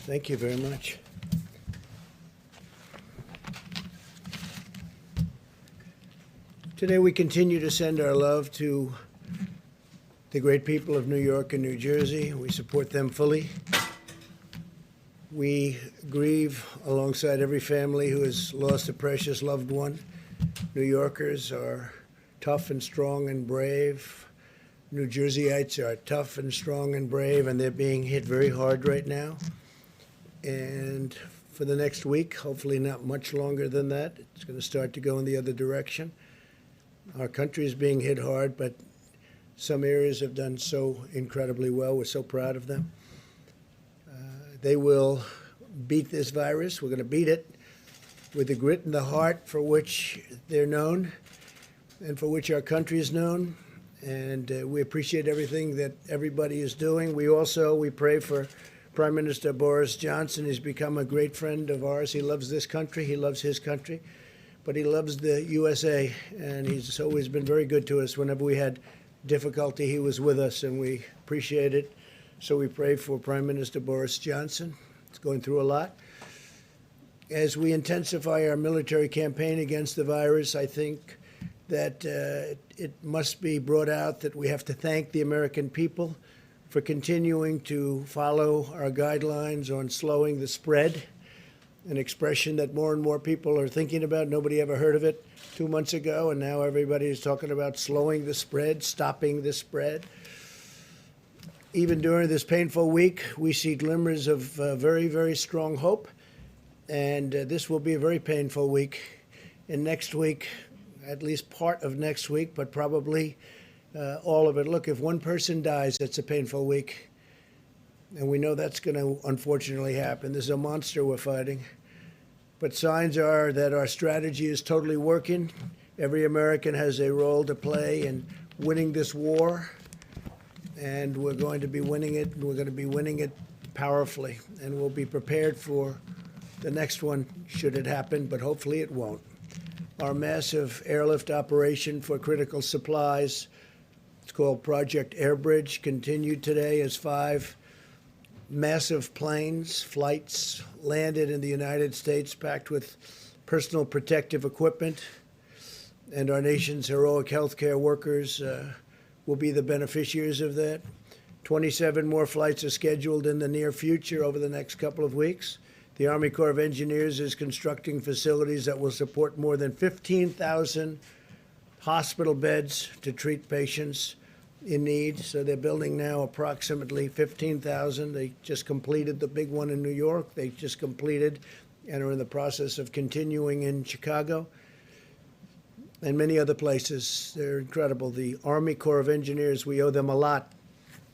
Thank you very much. Today we continue to send our love to the great people of New York and New Jersey. We support them fully. We grieve alongside every family who has lost a precious loved one. New Yorkers are tough and strong and brave. New Jerseyites are tough and strong and brave, and they're being hit very hard right now. And for the next week, hopefully not much longer than that, it's going to start to go in the other direction. Our country is being hit hard, but some areas have done so incredibly well. We're so proud of them. They will beat this virus. We're going to beat it with the grit and the heart for which they're known and for which our country is known. And we appreciate everything that everybody is doing. We pray for Prime Minister Boris Johnson. He's become a great friend of ours. He loves this country. He loves his country. But he loves the USA, and he's always been very good to us. Whenever we had difficulty, he was with us, and we appreciate it. So we pray for Prime Minister Boris Johnson. He's going through a lot. As we intensify our military campaign against the virus, I think that it must be brought out that we have to thank the American people for continuing to follow our guidelines on slowing the spread, an expression that more and more people are thinking about. Nobody ever heard of it 2 months ago, and now everybody is talking about slowing the spread, stopping the spread. Even during this painful week, we see glimmers of very, very strong hope, and this will be a very painful week. And next week, at least part of next week, but probably all of it. Look, if one person dies, it's a painful week. And we know that's going to unfortunately happen. This is a monster we're fighting. But signs are that our strategy is totally working. Every American has a role to play in winning this war. And we're going to be winning it. And we're going to be winning it powerfully. And we'll be prepared for the next one, should it happen, but hopefully it won't. Our massive airlift operation for critical supplies, it's called Project Airbridge, continued today as 5 massive flights landed in the United States packed with personal protective equipment. And our nation's heroic healthcare workers will be the beneficiaries of that. 27 more flights are scheduled in the near future over the next couple of weeks. The Army Corps of Engineers is constructing facilities that will support more than 15,000 hospital beds to treat patients in need. So they're building now approximately 15,000. They just completed the big one in New York. They just completed and are in the process of continuing in Chicago and many other places. They're incredible. The Army Corps of Engineers, we owe them a lot,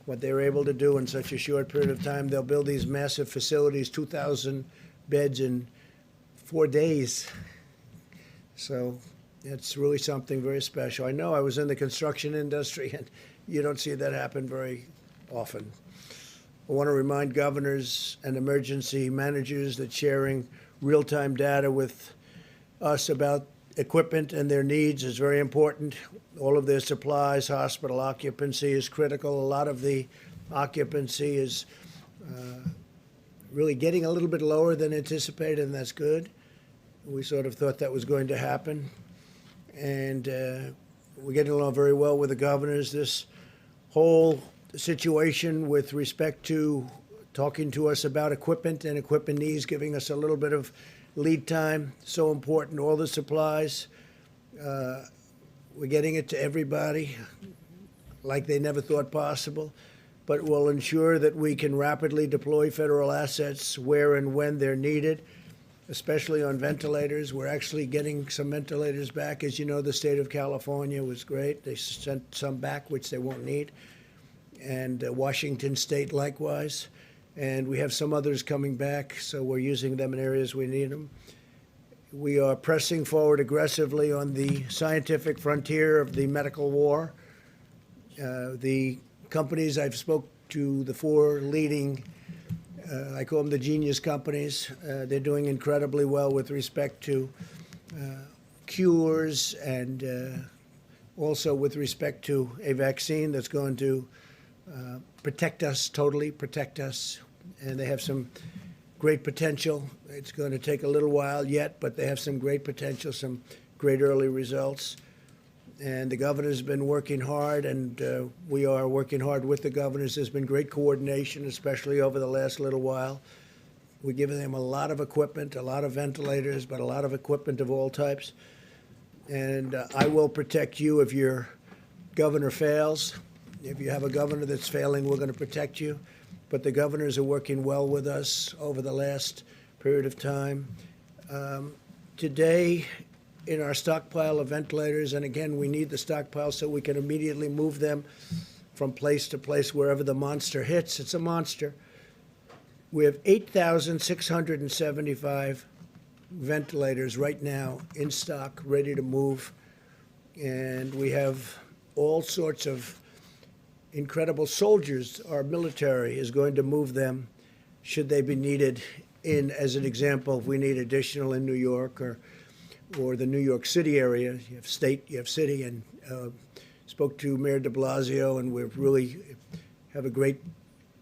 what they were able to do in such a short period of time. They'll build these massive facilities, 2,000 beds in 4 days. So it's really something very special. I know I was in the construction industry, and you don't see that happen very often. I want to remind governors and emergency managers that sharing real-time data with us about equipment and their needs is very important. All of their supplies, hospital occupancy is critical. A lot of the occupancy is really getting a little bit lower than anticipated, and that's good. We sort of thought that was going to happen. And we're getting along very well with the governors. This whole situation with respect to talking to us about equipment and equipment needs, giving us a little bit of lead time, so important. All the supplies, we're getting it to everybody like they never thought possible, but will ensure that we can rapidly deploy federal assets where and when they're needed, especially on ventilators. We're actually getting some ventilators back. As you know, the state of California was great. They sent some back, which they won't need, and Washington State likewise. And we have some others coming back, so we're using them in areas we need them. We are pressing forward aggressively on the scientific frontier of the medical war. The companies I've spoke to, the 4 leading, I call them the genius companies. They're doing incredibly well with respect to cures and also with respect to a vaccine that's going to protect us, totally protect us. And they have some great potential. It's going to take a little while yet, but they have some great potential, some great early results. And the governor's been working hard, and we are working hard with the governors. There's been great coordination, especially over the last little while. We're giving them a lot of equipment, a lot of ventilators, but a lot of equipment of all types. And I will protect you if your governor fails. If you have a governor that's failing, we're going to protect you. But the governors are working well with us over the last period of time. Today, in our stockpile of ventilators, and again, we need the stockpile so we can immediately move them from place to place wherever the monster hits. It's a monster. We have 8,675 ventilators right now in stock, ready to move. And we have all sorts of incredible soldiers. Our military is going to move them should they be needed in, as an example, if we need additional in New York or the New York City area. You have state, you have city, and spoke to Mayor de Blasio, and we really have a great,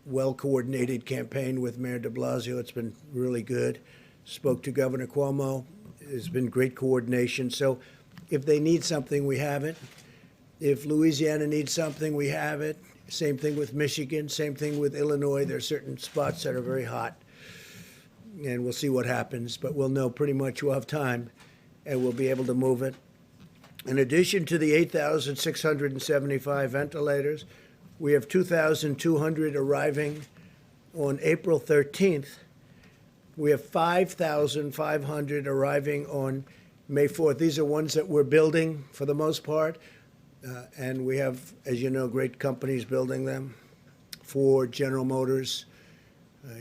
well-coordinated campaign with Mayor de Blasio. It's been really good. Spoke to Governor Cuomo. There's been great coordination. So if they need something, we have it. If Louisiana needs something, we have it. Same thing with Michigan, same thing with Illinois. There are certain spots that are very hot, and we'll see what happens, but we'll know pretty much. We'll have time, and we'll be able to move it. In addition to the 8,675 ventilators, we have 2,200 arriving on April 13th. We have 5,500 arriving on May 4th. These are ones that we're building for the most part, and we have, as you know, great companies building them. Ford, General Motors,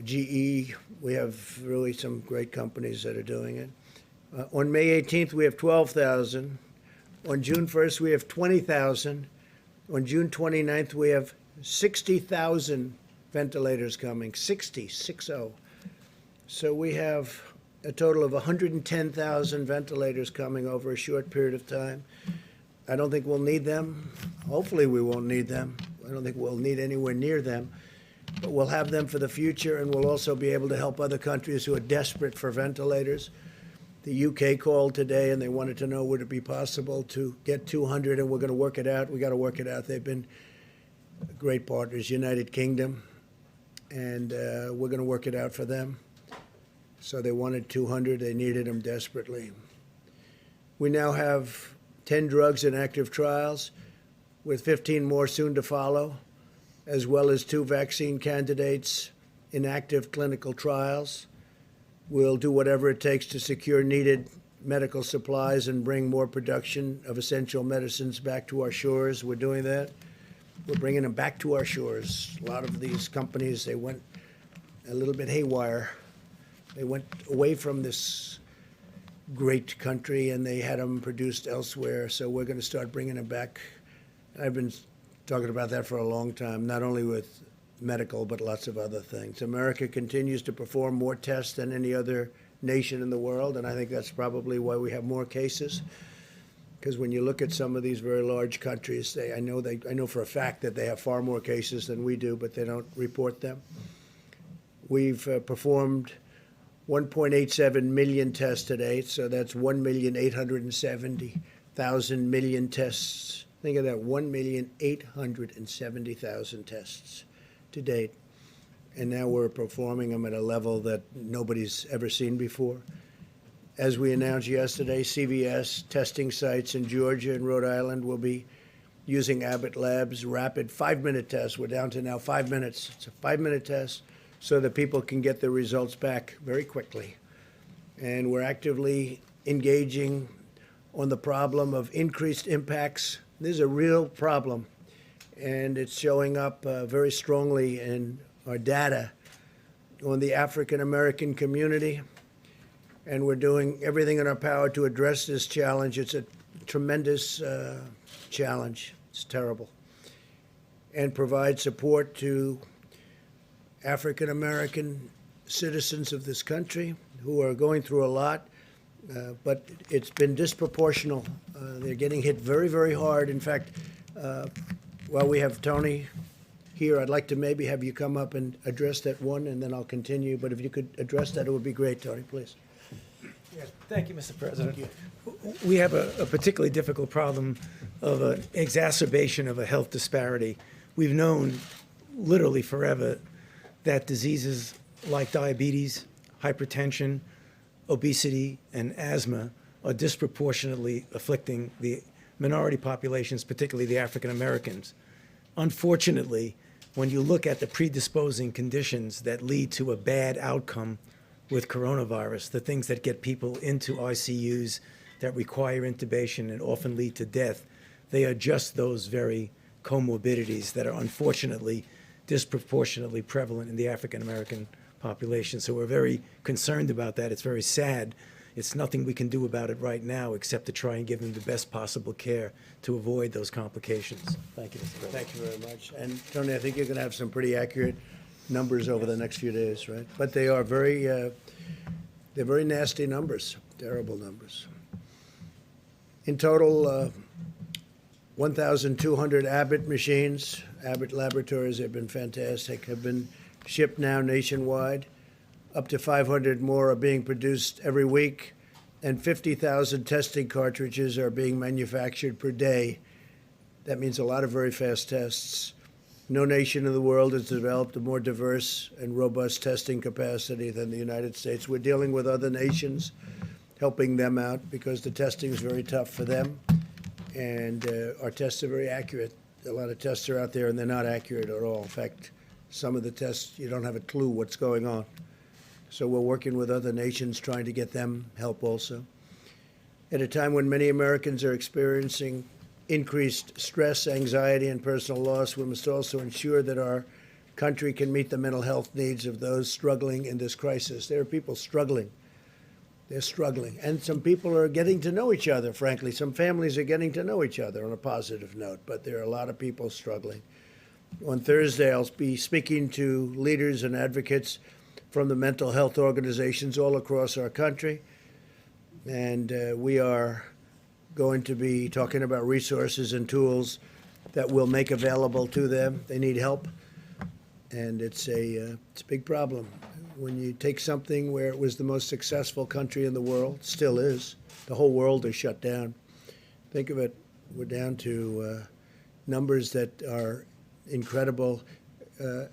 GE. We have really some great companies that are doing it. On May 18th, we have 12,000. On June 1st, we have 20,000. On June 29th, we have 60,000 ventilators coming, 60. So we have a total of 110,000 ventilators coming over a short period of time. I don't think we'll need them. Hopefully we won't need them. I don't think we'll need anywhere near them. But we'll have them for the future, and we'll also be able to help other countries who are desperate for ventilators. The UK called today, and they wanted to know would it be possible to get 200, and we're going to work it out. We got to work it out. They've been great partners, United Kingdom, and we're going to work it out for them. So they wanted 200. They needed them desperately. We now have 10 drugs in active trials, with 15 more soon to follow, as well as 2 vaccine candidates in active clinical trials. We'll do whatever it takes to secure needed medical supplies and bring more production of essential medicines back to our shores. We're doing that. We're bringing them back to our shores. A lot of these companies, they went a little bit haywire. They went away from this great country, and they had them produced elsewhere. So we're going to start bringing them back. I've been talking about that for a long time, not only with medical, but lots of other things. America continues to perform more tests than any other nation in the world, and I think that's probably why we have more cases. Because when you look at some of these very large countries, I know for a fact that they have far more cases than we do, but they don't report them. We've performed 1.87 million tests to date, so that's 1,870,000 million tests. Think of that, 1,870,000 tests to date. And now we're performing them at a level that nobody's ever seen before. As we announced yesterday, CVS testing sites in Georgia and Rhode Island will be using Abbott Labs' rapid 5-minute test. We're down to now 5 minutes. It's a 5-minute test so that people can get their results back very quickly. And we're actively engaging on the problem of increased impacts. This is a real problem, and it's showing up very strongly in our data on the African American community. And we're doing everything in our power to address this challenge. It's a tremendous challenge. It's terrible. And provide support to African American citizens of this country who are going through a lot, but it's been disproportional. They're getting hit very, very hard. In fact, while we have Tony here. I'd like to maybe have you come up and address that one, and then I'll continue. But if you could address that, it would be great, Tony, please. Yes, thank you, Mr. President. We have a particularly difficult problem of an exacerbation of a health disparity. We've known literally forever that diseases like diabetes, hypertension, obesity, and asthma are disproportionately afflicting the minority populations, particularly the African Americans. Unfortunately, when you look at the predisposing conditions that lead to a bad outcome with coronavirus, the things that get people into ICUs, that require intubation and often lead to death, they are just those very comorbidities that are unfortunately disproportionately prevalent in the African American population. So we're very concerned about that. It's very sad. It's nothing we can do about it right now except to try and give them the best possible care to avoid those complications. Thank you, Mr. President. Thank you very much. And Tony, I think you're going to have some pretty accurate numbers over the next few days, right? But they are they're very nasty numbers, terrible numbers. In total, 1,200 Abbott machines, Abbott laboratories have been fantastic, have been shipped now nationwide. Up to 500 more are being produced every week, and 50,000 testing cartridges are being manufactured per day. That means a lot of very fast tests. No nation in the world has developed a more diverse and robust testing capacity than the United States. We're dealing with other nations, helping them out because the testing is very tough for them, and our tests are very accurate. A lot of tests are out there, and they're not accurate at all. In fact, some of the tests, you don't have a clue what's going on. So we're working with other nations trying to get them help also. At a time when many Americans are experiencing increased stress, anxiety, and personal loss, we must also ensure that our country can meet the mental health needs of those struggling in this crisis. There are people struggling. They're struggling. And some people are getting to know each other, frankly. Some families are getting to know each other on a positive note, but there are a lot of people struggling. On Thursday, I'll be speaking to leaders and advocates from the mental health organizations all across our country. And we are going to be talking about resources and tools that we'll make available to them. They need help, and it's a big problem. When you take something where it was the most successful country in the world, still is, the whole world is shut down. Think of it, we're down to numbers that are incredible.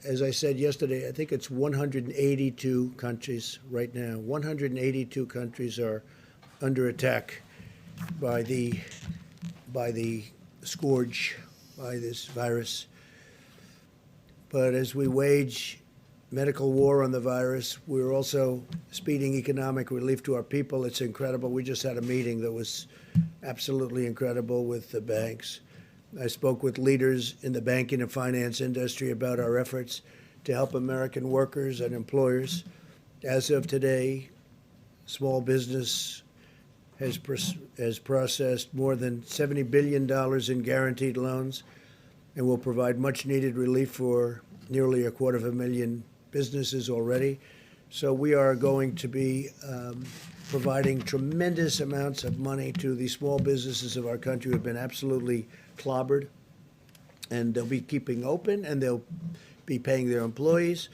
As I said yesterday, I think it's 182 countries right now. 182 countries are under attack by the scourge, by this virus. But as we wage medical war on the virus, we're also speeding economic relief to our people. It's incredible. We just had a meeting that was absolutely incredible with the banks. I spoke with leaders in the banking and finance industry about our efforts to help American workers and employers. As of today, small business has processed more than $70 billion in guaranteed loans and will provide much-needed relief for nearly 250,000 businesses already. So we are going to be providing tremendous amounts of money to the small businesses of our country who have been absolutely clobbered, and they'll be keeping open, and they'll be paying their employees,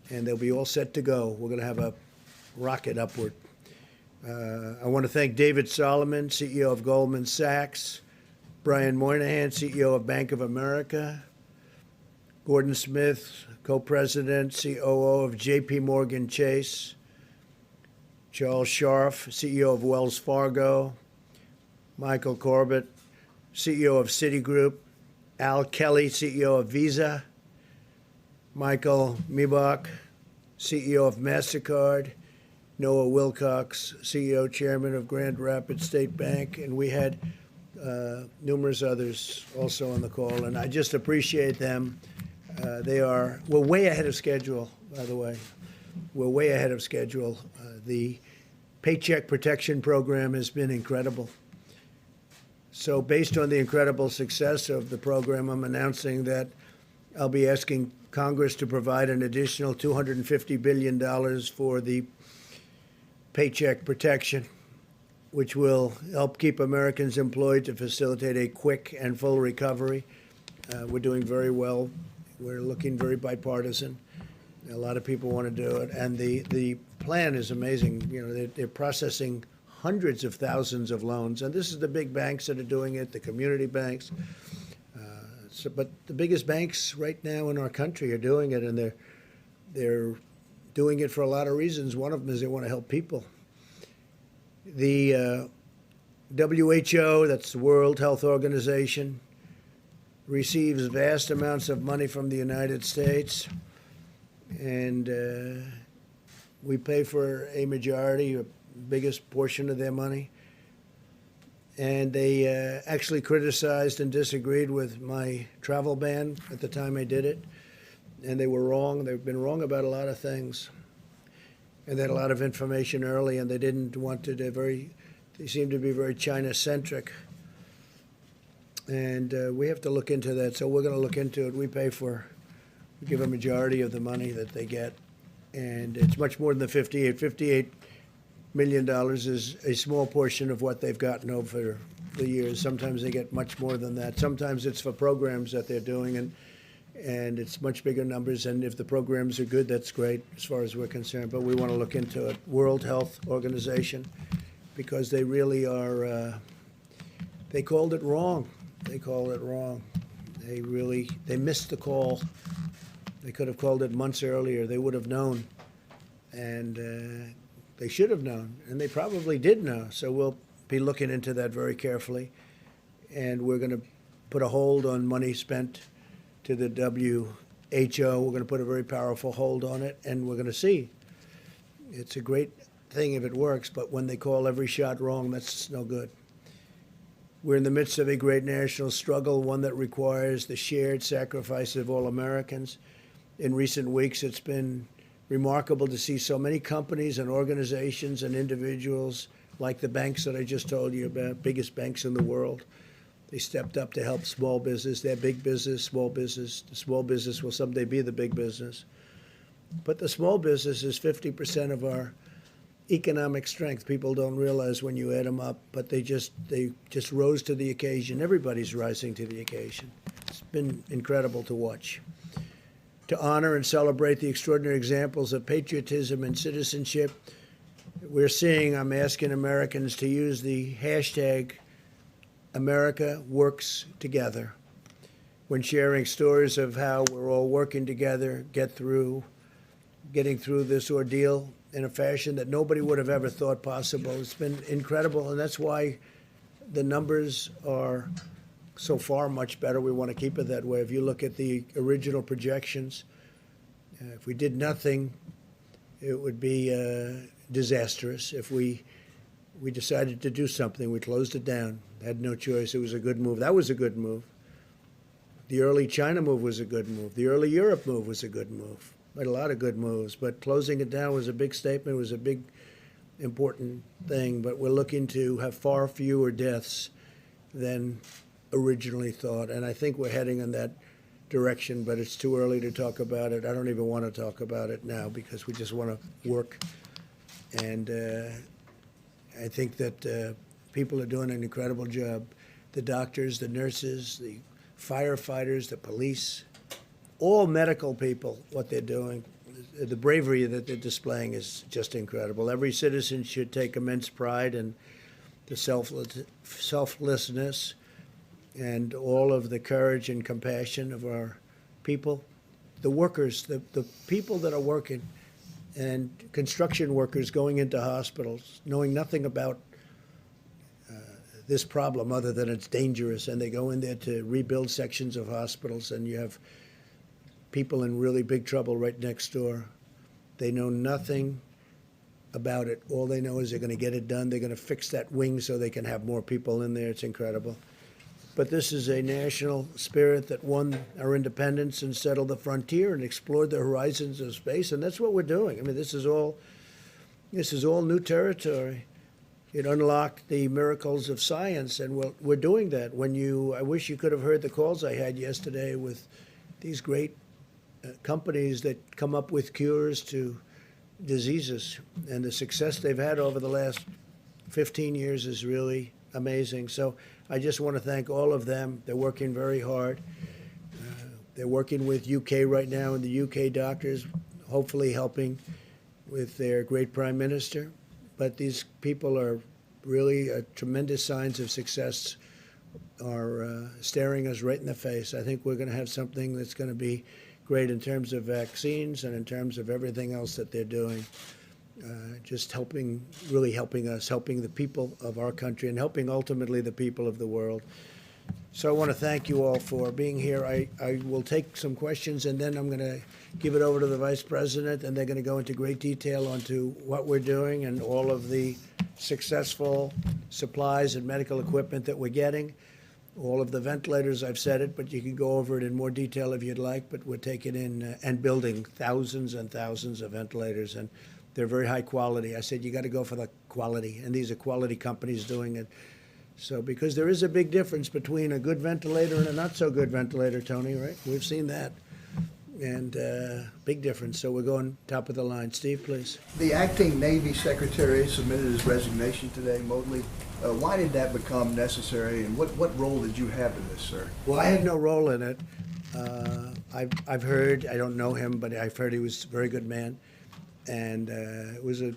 and they'll be all set to go. We're going to have a rocket upward. I want to thank David Solomon, CEO of Goldman Sachs, Brian Moynihan, CEO of Bank of America, Gordon Smith, co-president, COO of J.P. Morgan Chase, Charles Scharf, CEO of Wells Fargo, Michael Corbett, CEO of Citigroup, Al Kelly, CEO of Visa, Michael Miebach, CEO of MasterCard, Noah Wilcox, CEO, Chairman of Grand Rapids State Bank, and we had numerous others also on the call, and I just appreciate them. We're way ahead of schedule, by the way. We're way ahead of schedule. The Paycheck Protection Program has been incredible. So based on the incredible success of the program, I'm announcing that I'll be asking Congress to provide an additional $250 billion for the Paycheck Protection, which will help keep Americans employed to facilitate a quick and full recovery. We're doing very well We're looking very bipartisan. A lot of people want to do it, and the plan is amazing. You know, they're processing hundreds of thousands of loans, and this is the big banks that are doing it, the community banks. But the biggest banks right now in our country are doing it, and they're doing it for a lot of reasons. One of them is they want to help people. The WHO, that's the World Health Organization, receives vast amounts of money from the United States, and we pay for a majority, a biggest portion of their money. And they actually criticized and disagreed with my travel ban at the time I did it, and they were wrong. They've been wrong about a lot of things, and they had a lot of information early, and they didn't want to. They seemed to be very China-centric, and we have to look into that. So we're going to look into it. We give a majority of the money that they get, and it's much more than the 58. $58 million is a small portion of what they've gotten over the years. Sometimes they get much more than that. Sometimes it's for programs that they're doing, and it's much bigger numbers. And if the programs are good, that's great as far as we're concerned. But we want to look into it. World Health Organization, because they really are. They called it wrong. They called it wrong. They missed the call. They could have called it months earlier. They would have known, and they should have known, and they probably did know. So we'll be looking into that very carefully, and we're going to put a hold on money spent to the WHO. We're going to put a very powerful hold on it, and we're going to see. It's a great thing if it works, but when they call every shot wrong, that's no good. We're in the midst of a great national struggle, one that requires the shared sacrifice of all Americans. In recent weeks, it's been remarkable to see so many companies and organizations and individuals, like the banks that I just told you about, biggest banks in the world. They stepped up to help small business. They're big business, small business. The small business will someday be the big business. But the small business is 50% of our economic strength. People don't realize when you add them up, but they just rose to the occasion. Everybody's rising to the occasion. It's been incredible to watch. To honor and celebrate the extraordinary examples of patriotism and citizenship, I'm asking Americans to use the hashtag America Works Together when sharing stories of how we're all working together, getting through this ordeal in a fashion that nobody would have ever thought possible. It's been incredible, and that's why the numbers are so far much better. We want to keep it that way. If you look at the original projections, if we did nothing, it would be disastrous. If we decided to do something, we closed it down, had no choice. It was a good move. That was a good move. The early China move was a good move. The early Europe move was a good move. We had a lot of good moves, but closing it down was a big statement. It was a big, important thing. But we're looking to have far fewer deaths than originally thought, and I think we're heading in that direction, but it's too early to talk about it. I don't even want to talk about it now because we just want to work, and I think that people are doing an incredible job. The doctors, the nurses, the firefighters, the police, all medical people, what they're doing, the bravery that they're displaying is just incredible. Every citizen should take immense pride in the selflessness and all of the courage and compassion of our people, the workers, the people that are working, and construction workers going into hospitals, knowing nothing about this problem other than it's dangerous, and they go in there to rebuild sections of hospitals, and you have people in really big trouble right next door. They know nothing about it. All they know is they're going to get it done. They're going to fix that wing so they can have more people in there. It's incredible. But this is a national spirit that won our independence and settled the frontier and explored the horizons of space, and that's what we're doing. I mean, this is all new territory. It unlocked the miracles of science, and we're doing that. I wish you could have heard the calls I had yesterday with these great companies that come up with cures to diseases, and the success they've had over the last 15 years is really amazing. So I just want to thank all of them. They're working very hard. They're working with UK right now, and the UK doctors, hopefully helping with their great prime minister. But these people are really tremendous signs of success, are staring us right in the face. I think we're going to have something that's going to be great in terms of vaccines and in terms of everything else that they're doing. Just helping, really helping us, helping the people of our country, and helping ultimately the people of the world. So I want to thank you all for being here. I will take some questions, and then I'm going to give it over to the Vice President, and they're going to go into great detail onto what we're doing and all of the successful supplies and medical equipment that we're getting. All of the ventilators, I've said it, but you can go over it in more detail if you'd like, but we're taking in and building thousands and thousands of ventilators, and they're very high quality. I said, you got to go for the quality, and these are quality companies doing it. So, because there is a big difference between a good ventilator and a not so good ventilator, Tony, right? We've seen that. And big difference. So we're going top of the line. Steve, please. The acting Navy Secretary submitted his resignation today, Motley. Why did that become necessary, and what role did you have in this, sir? Well, I had no role in it. I've heard, I don't know him, but I've heard he was a very good man. And the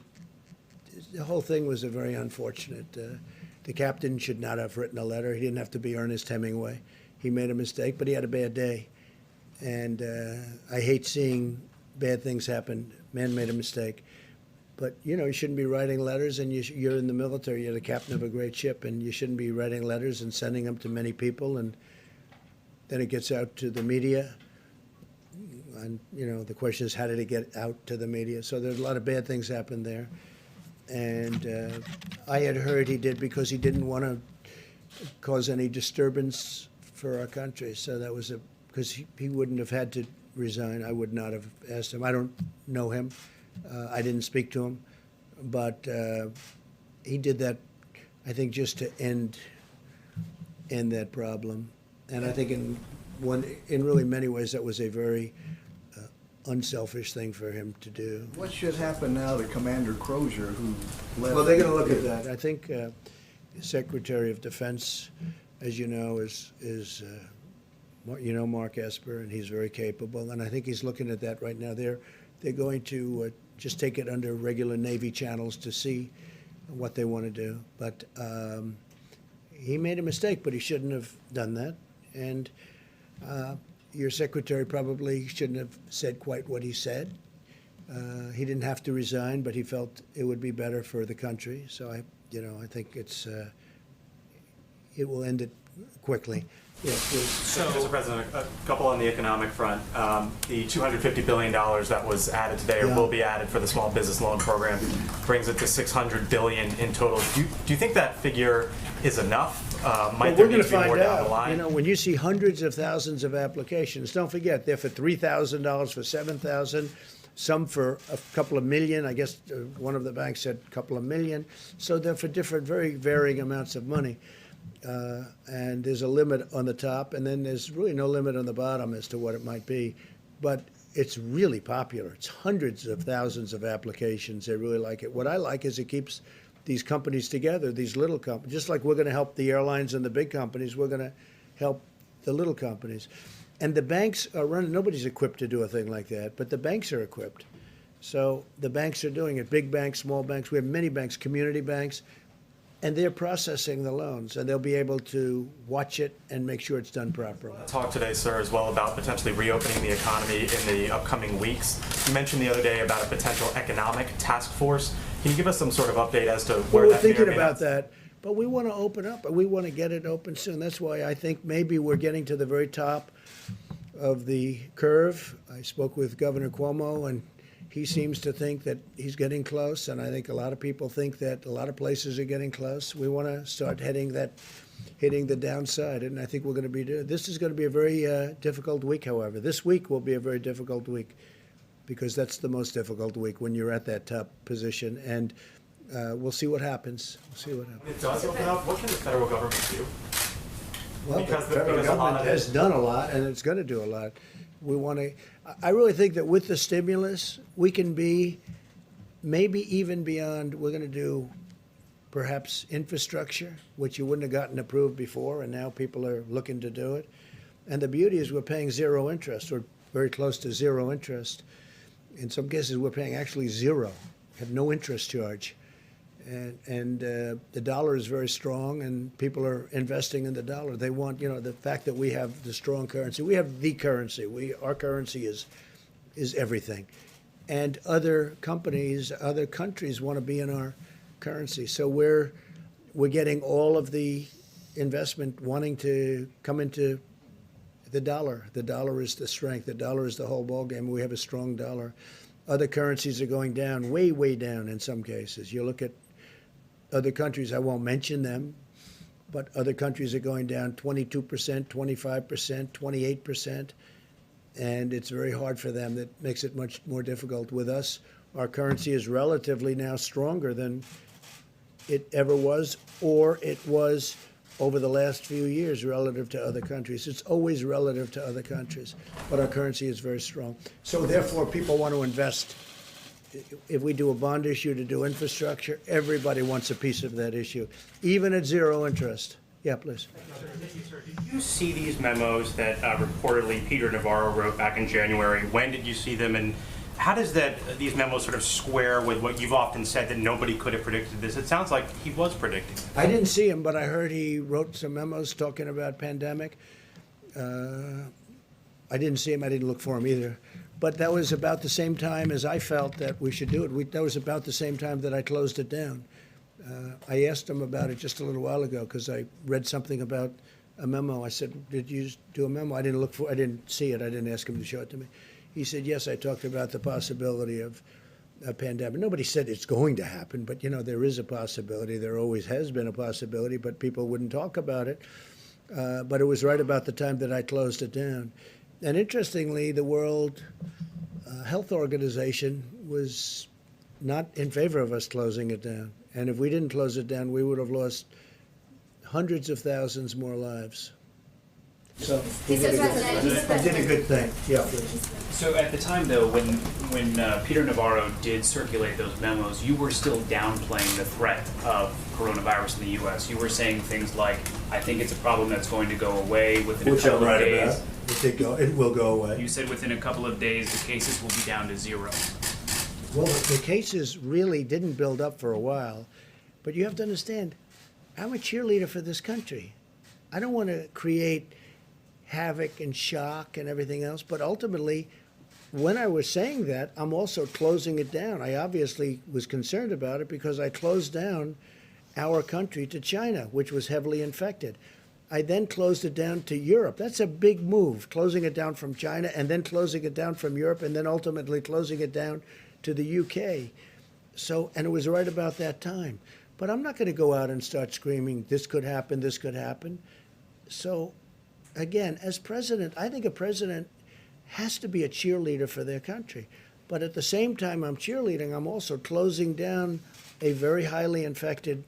whole thing was a very unfortunate. The captain should not have written a letter. He didn't have to be Ernest Hemingway. He made a mistake, but he had a bad day. And I hate seeing bad things happen. Man made a mistake. But, you shouldn't be writing letters, and you're in the military. You're the captain of a great ship, and you shouldn't be writing letters and sending them to many people. And then it gets out to the media. And, the question is, how did it get out to the media? So there's a lot of bad things happened there. And I had heard he did because he didn't want to cause any disturbance for our country. So that was because he wouldn't have had to resign. I would not have asked him. I don't know him. I didn't speak to him. But he did that, I think, just to end that problem. And I think in really many ways that was a very unselfish thing for him to do. What should happen now to Commander Crozier, who left? Well, they're going to look at that. I think Secretary of Defense, as you know, is Mark Esper, and he's very capable. And I think he's looking at that right now. They're going to just take it under regular Navy channels to see what they want to do. But he made a mistake, but he shouldn't have done that. And your secretary probably shouldn't have said quite what he said. He didn't have to resign, but he felt it would be better for the country. So I think it will end it quickly. Yes, please. So, Mr. President, a couple on the economic front. The $250 billion that was added today, or will be added for the small business loan program, brings it to $600 billion in total. Do you think that figure is enough? Might there need to be more down the line? When you see hundreds of thousands of applications, don't forget they're for $3,000, for $7,000, some for a couple of million. I guess one of the banks said a couple of million. So they're for different, very varying amounts of money. And there's a limit on the top, and then there's really no limit on the bottom as to what it might be. But it's really popular. It's hundreds of thousands of applications. They really like it. What I like is it keeps these companies together, these little companies. Just like we're going to help the airlines and the big companies, we're going to help the little companies. And the banks are running. Nobody's equipped to do a thing like that, but the banks are equipped. So the banks are doing it. Big banks, small banks. We have many banks, community banks. And they're processing the loans, and they'll be able to watch it and make sure it's done properly. Talk today, sir, as well about potentially reopening the economy in the upcoming weeks. You mentioned the other day about a potential economic task force. Can you give us some sort of update as to where we're that may or thinking may about not... that, but we want to open up. We want to get it open soon. That's why I think maybe we're getting to the very top of the curve. I spoke with Governor Cuomo, and he seems to think that he's getting close, and I think a lot of people think that a lot of places are getting close. We want to start hitting the downside, and I think we're going to be doing. This is going to be a very difficult week, however. This week will be a very difficult week because that's the most difficult week when you're at that top position, and we'll see what happens. We'll see what happens. It does open up. What can the federal government do? Well, the federal government has done a lot, and it's going to do a lot. We want to. I really think that with the stimulus, we can be maybe even beyond. We're going to do perhaps infrastructure, which you wouldn't have gotten approved before, and now people are looking to do it. And the beauty is we're paying zero interest, or very close to zero interest. In some cases, we're paying actually zero, have no interest charge. And the dollar is very strong, and people are investing in the dollar. They want, the fact that we have the strong currency. We have the currency. Our currency is everything. And other companies, other countries want to be in our currency. So we're getting all of the investment wanting to come into the dollar. The dollar is the strength. The dollar is the whole ballgame. We have a strong dollar. Other currencies are going down, way, way down in some cases. You look at other countries, I won't mention them, but other countries are going down 22%, 25%, 28%, and it's very hard for them. That makes it much more difficult. With us, our currency is relatively now stronger than it ever was, or it was over the last few years relative to other countries. It's always relative to other countries, but our currency is very strong. So therefore, people want to invest. If we do a bond issue to do infrastructure, everybody wants a piece of that issue, even at zero interest. Yeah, please. Did you see these memos that reportedly Peter Navarro wrote back in January? When did you see them, and how does these memos sort of square with what you've often said, that nobody could have predicted this? It sounds like he was predicting. I didn't see him, but I heard he wrote some memos talking about pandemic. I didn't see him. I didn't look for him either. But that was about the same time as I felt that we should do it. That was about the same time that I closed it down. I asked him about it just a little while ago because I read something about a memo. I said, "Did you do a memo?" I didn't see it. I didn't ask him to show it to me. He said, "Yes, I talked about the possibility of a pandemic." Nobody said it's going to happen, but there is a possibility. There always has been a possibility, but people wouldn't talk about it. But it was right about the time that I closed it down. And interestingly, the World Health Organization was not in favor of us closing it down. And if we didn't close it down, we would have lost hundreds of thousands more lives. So we did a good thing. Yeah. So at the time, though, when Peter Navarro did circulate those memos, you were still downplaying the threat of coronavirus in the U.S. You were saying things like, "I think it's a problem that's going to go away within a couple of days." It will go away. You said within a couple of days the cases will be down to zero. Well, the cases really didn't build up for a while, but you have to understand, I'm a cheerleader for this country. I don't want to create havoc and shock and everything else, but ultimately, when I was saying that, I'm also closing it down. I obviously was concerned about it because I closed down our country to China, which was heavily infected. I then closed it down to Europe. That's a big move, closing it down from China and then closing it down from Europe and then ultimately closing it down to the UK. So, and it was right about that time. But I'm not going to go out and start screaming, this could happen, this could happen. So, again, as president, I think a president has to be a cheerleader for their country. But at the same time I'm cheerleading, I'm also closing down a very highly infected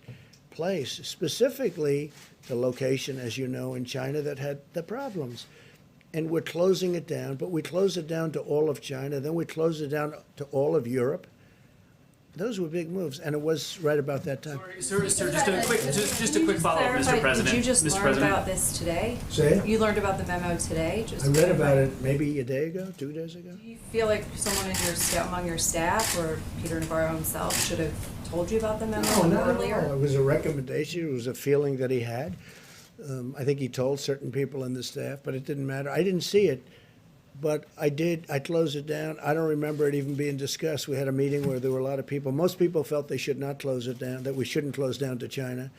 place, specifically the location, as you know, in China that had the problems. And we're closing it down, but we close it down to all of China, then we close it down to all of Europe. Those were big moves, and it was right about that time. Sir, just a quick follow-up, Mr. President. Did you just Mr. learn President? about this today? Say it? You learned about the memo today? Just I read about it maybe a day ago, 2 days ago. Do you feel like someone in among your staff or Peter Navarro himself should have told you about the memo earlier? No. It was a recommendation. It was a feeling that he had. I think he told certain people in the staff, but it didn't matter. I didn't see it, but I did. I closed it down. I don't remember it even being discussed. We had a meeting where there were a lot of people. Most people felt they should not close it down, that we shouldn't close down to China,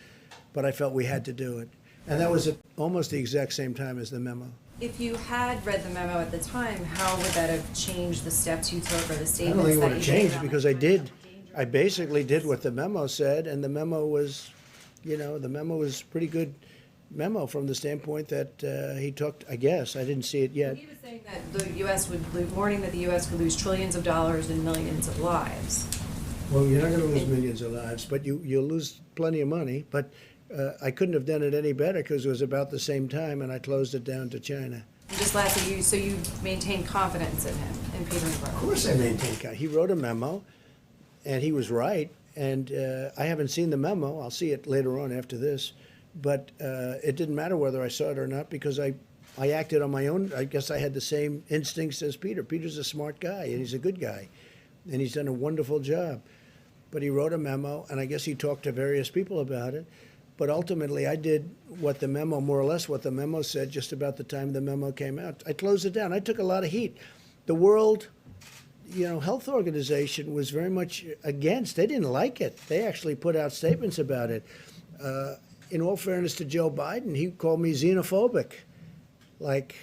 but I felt we had to do it. And that was at almost the exact same time as the memo. If you had read the memo at the time, how would that have changed the steps you took or the I statements don't think it that would you have made changed around because the I did. danger? I basically did what the memo said, and the memo was, the memo was pretty good memo from the standpoint that he took, I guess. I didn't see it yet. He was saying that the U.S. warning that the U.S. could lose trillions of dollars and millions of lives. Well, you're not going to lose millions of lives, but you'll lose plenty of money. But I couldn't have done it any better because it was about the same time, and I closed it down to China. And just lastly, so you maintain confidence in him, in Peter Navarro? Of course I maintain confidence. He wrote a memo, and he was right. And I haven't seen the memo. I'll see it later on after this. But it didn't matter whether I saw it or not because I I acted on my own. I guess I had the same instincts as Peter. Peter's a smart guy, and he's a good guy, and he's done a wonderful job. But he wrote a memo, and I guess he talked to various people about it. But ultimately, I did what the memo, more or less what the memo said, just about the time the memo came out. I closed it down. I took a lot of heat. The World, Health Organization was very much against. They didn't like it. They actually put out statements about it. In all fairness to Joe Biden, he called me xenophobic. Like,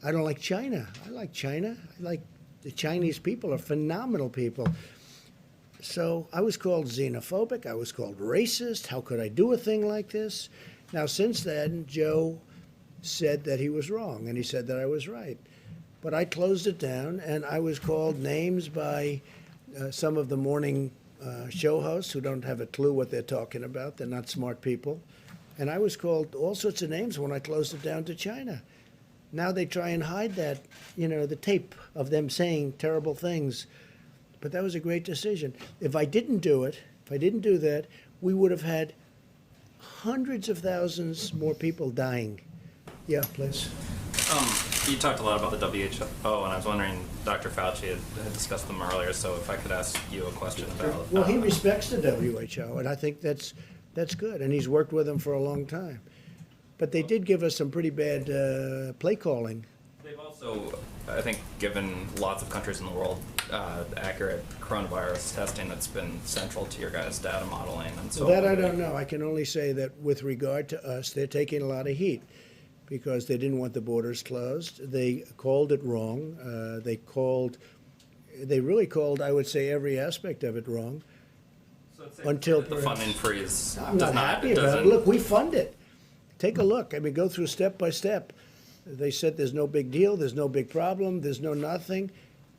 I don't like China. I like China. I like the Chinese people are phenomenal people. So I was called xenophobic. I was called racist. How could I do a thing like this? Now, since then, Joe said that he was wrong, and he said that I was right. But I closed it down, and I was called names by some of the morning show hosts who don't have a clue what they're talking about. They're not smart people. And I was called all sorts of names when I closed it down to China. Now they try and hide that, the tape of them saying terrible things. But that was a great decision. If I didn't do it, if I didn't do that, we would have had hundreds of thousands more people dying. Yeah, please. You talked a lot about the WHO, and I was wondering, Dr. Fauci had discussed them earlier, so if I could ask you a question about... Well, he respects the WHO, and I think that's good, and he's worked with them for a long time. But they did give us some pretty bad play calling. They've also, I think, given lots of countries in the world accurate coronavirus testing that's been central to your guys' data modeling and so on. That I don't know. I can only say that with regard to us, they're taking a lot of heat because they didn't want the borders closed. They called it wrong. They really called, I would say, every aspect of it wrong. So it's Until the funding freeze I'm does not happy about doesn't- it. Look, we fund it. Take a look. I mean, go through step by step. They said there's no big deal, there's no big problem, there's no nothing.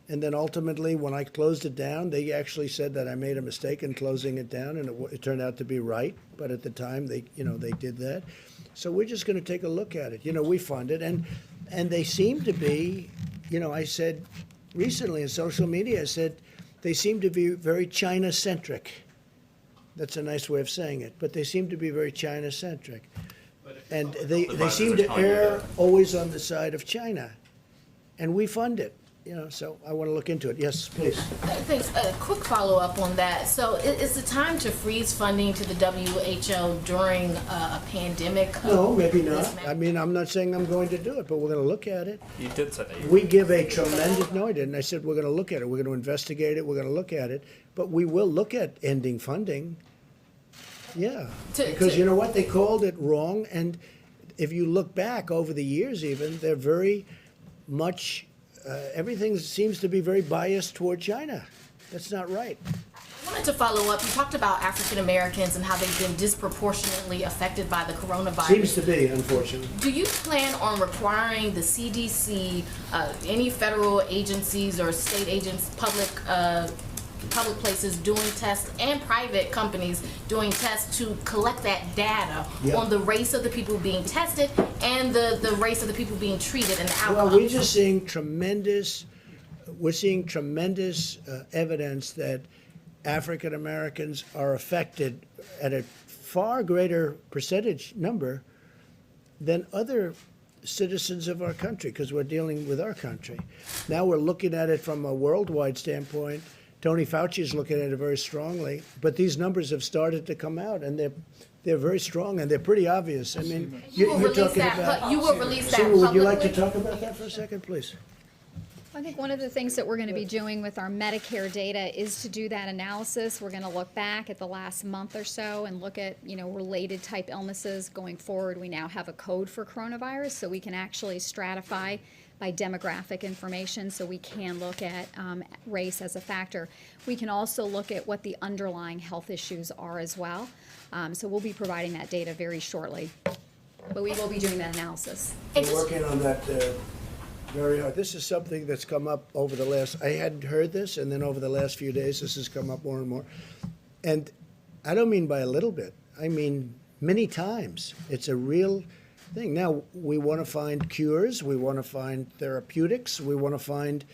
And then ultimately, when I closed it down, they actually said that I made a mistake in closing it down, and it turned out to be right. But at the time, they did that. So we're just going to take a look at it. We fund it, and they seem to be. I said recently in social media, I said they seem to be very China-centric. That's a nice way of saying it, but they seem to be very China-centric. And they seem to err always on the side of China. And we fund it, so I want to look into it. Yes, please. Thanks. A quick follow-up on that. So is the time to freeze funding to the WHO during a pandemic? No, maybe not. I mean, I'm not saying I'm going to do it, but we're going to look at it. You did say that. We give a tremendous, no, I didn't. I said we're going to look at it. We're going to investigate it. We're going to look at it. But we will look at ending funding. Yeah, because you know what? They called it wrong. And if you look back over the years even, they're very much, everything seems to be very biased toward China. That's not right. I wanted to follow up. You talked about African Americans and how they've been disproportionately affected by the coronavirus. Seems to be, unfortunately. Do you plan on requiring the CDC, any federal agencies or state agents, public places doing tests and private companies doing tests to collect that data on the race of the people being tested and the race of the people being treated and the outcomes? Well, we're just seeing tremendous evidence that African Americans are affected at a far greater percentage number than other citizens of our country, because we're dealing with our country. Now we're looking at it from a worldwide standpoint. Tony Fauci is looking at it very strongly, but these numbers have started to come out, and they're very strong and they're pretty obvious. I mean, you're talking about. You will release that Seema, would you like to publicly? talk about that for a second, please? I think one of the things that we're going to be doing with our Medicare data is to do that analysis. We're going to look back at the last month or so and look at, related type illnesses going forward. We now have a code for coronavirus, so we can actually stratify by demographic information, so we can look at race as a factor. We can also look at what the underlying health issues are as well. So we'll be providing that data very shortly. But we will be doing that analysis. We're working on that very hard. This is something that's come up over the last, I hadn't heard this, and then over the last few days, this has come up more and more. And I don't mean by a little bit. I mean many times. It's a real thing. Now, we want to find cures. We want to find therapeutics. We want to find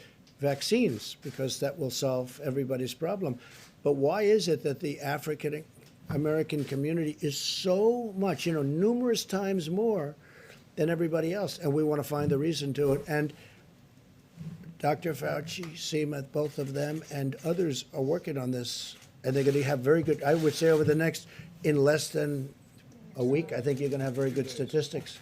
vaccines, because that will solve everybody's problem. But why is it that the African American community is so much, numerous times more than everybody else, and we want to find the reason to it. And Dr. Fauci, Seema, both of them, and others are working on this, and they're going to have very good, I would say in less than a week, I think you're going to have very good statistics.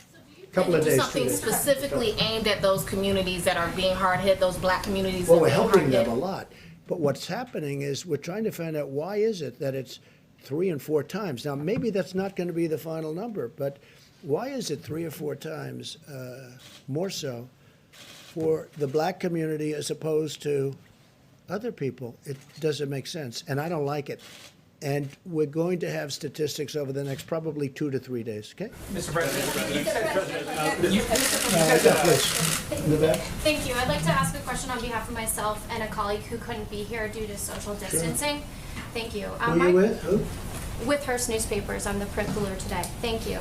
Couple of Do days. something specifically aimed at those communities that are being hard hit, those black communities Well, that are we're being helping hard them hit. a lot. But what's happening is we're trying to find out why is it that it's 3 and 4 times. Now, maybe that's not going to be the final number, but why is it 3 or 4 times more so for the black community as opposed to other people? It doesn't make sense, and I don't like it. And we're going to have statistics over the next probably 2 to 3 days, okay? Mr. President, In the back? Thank you. I'd like to ask a question on behalf of myself and a colleague who couldn't be here due to social distancing. Thank you. Who are you with? Who? With Hearst Newspapers. I'm the print cooler today. Thank you.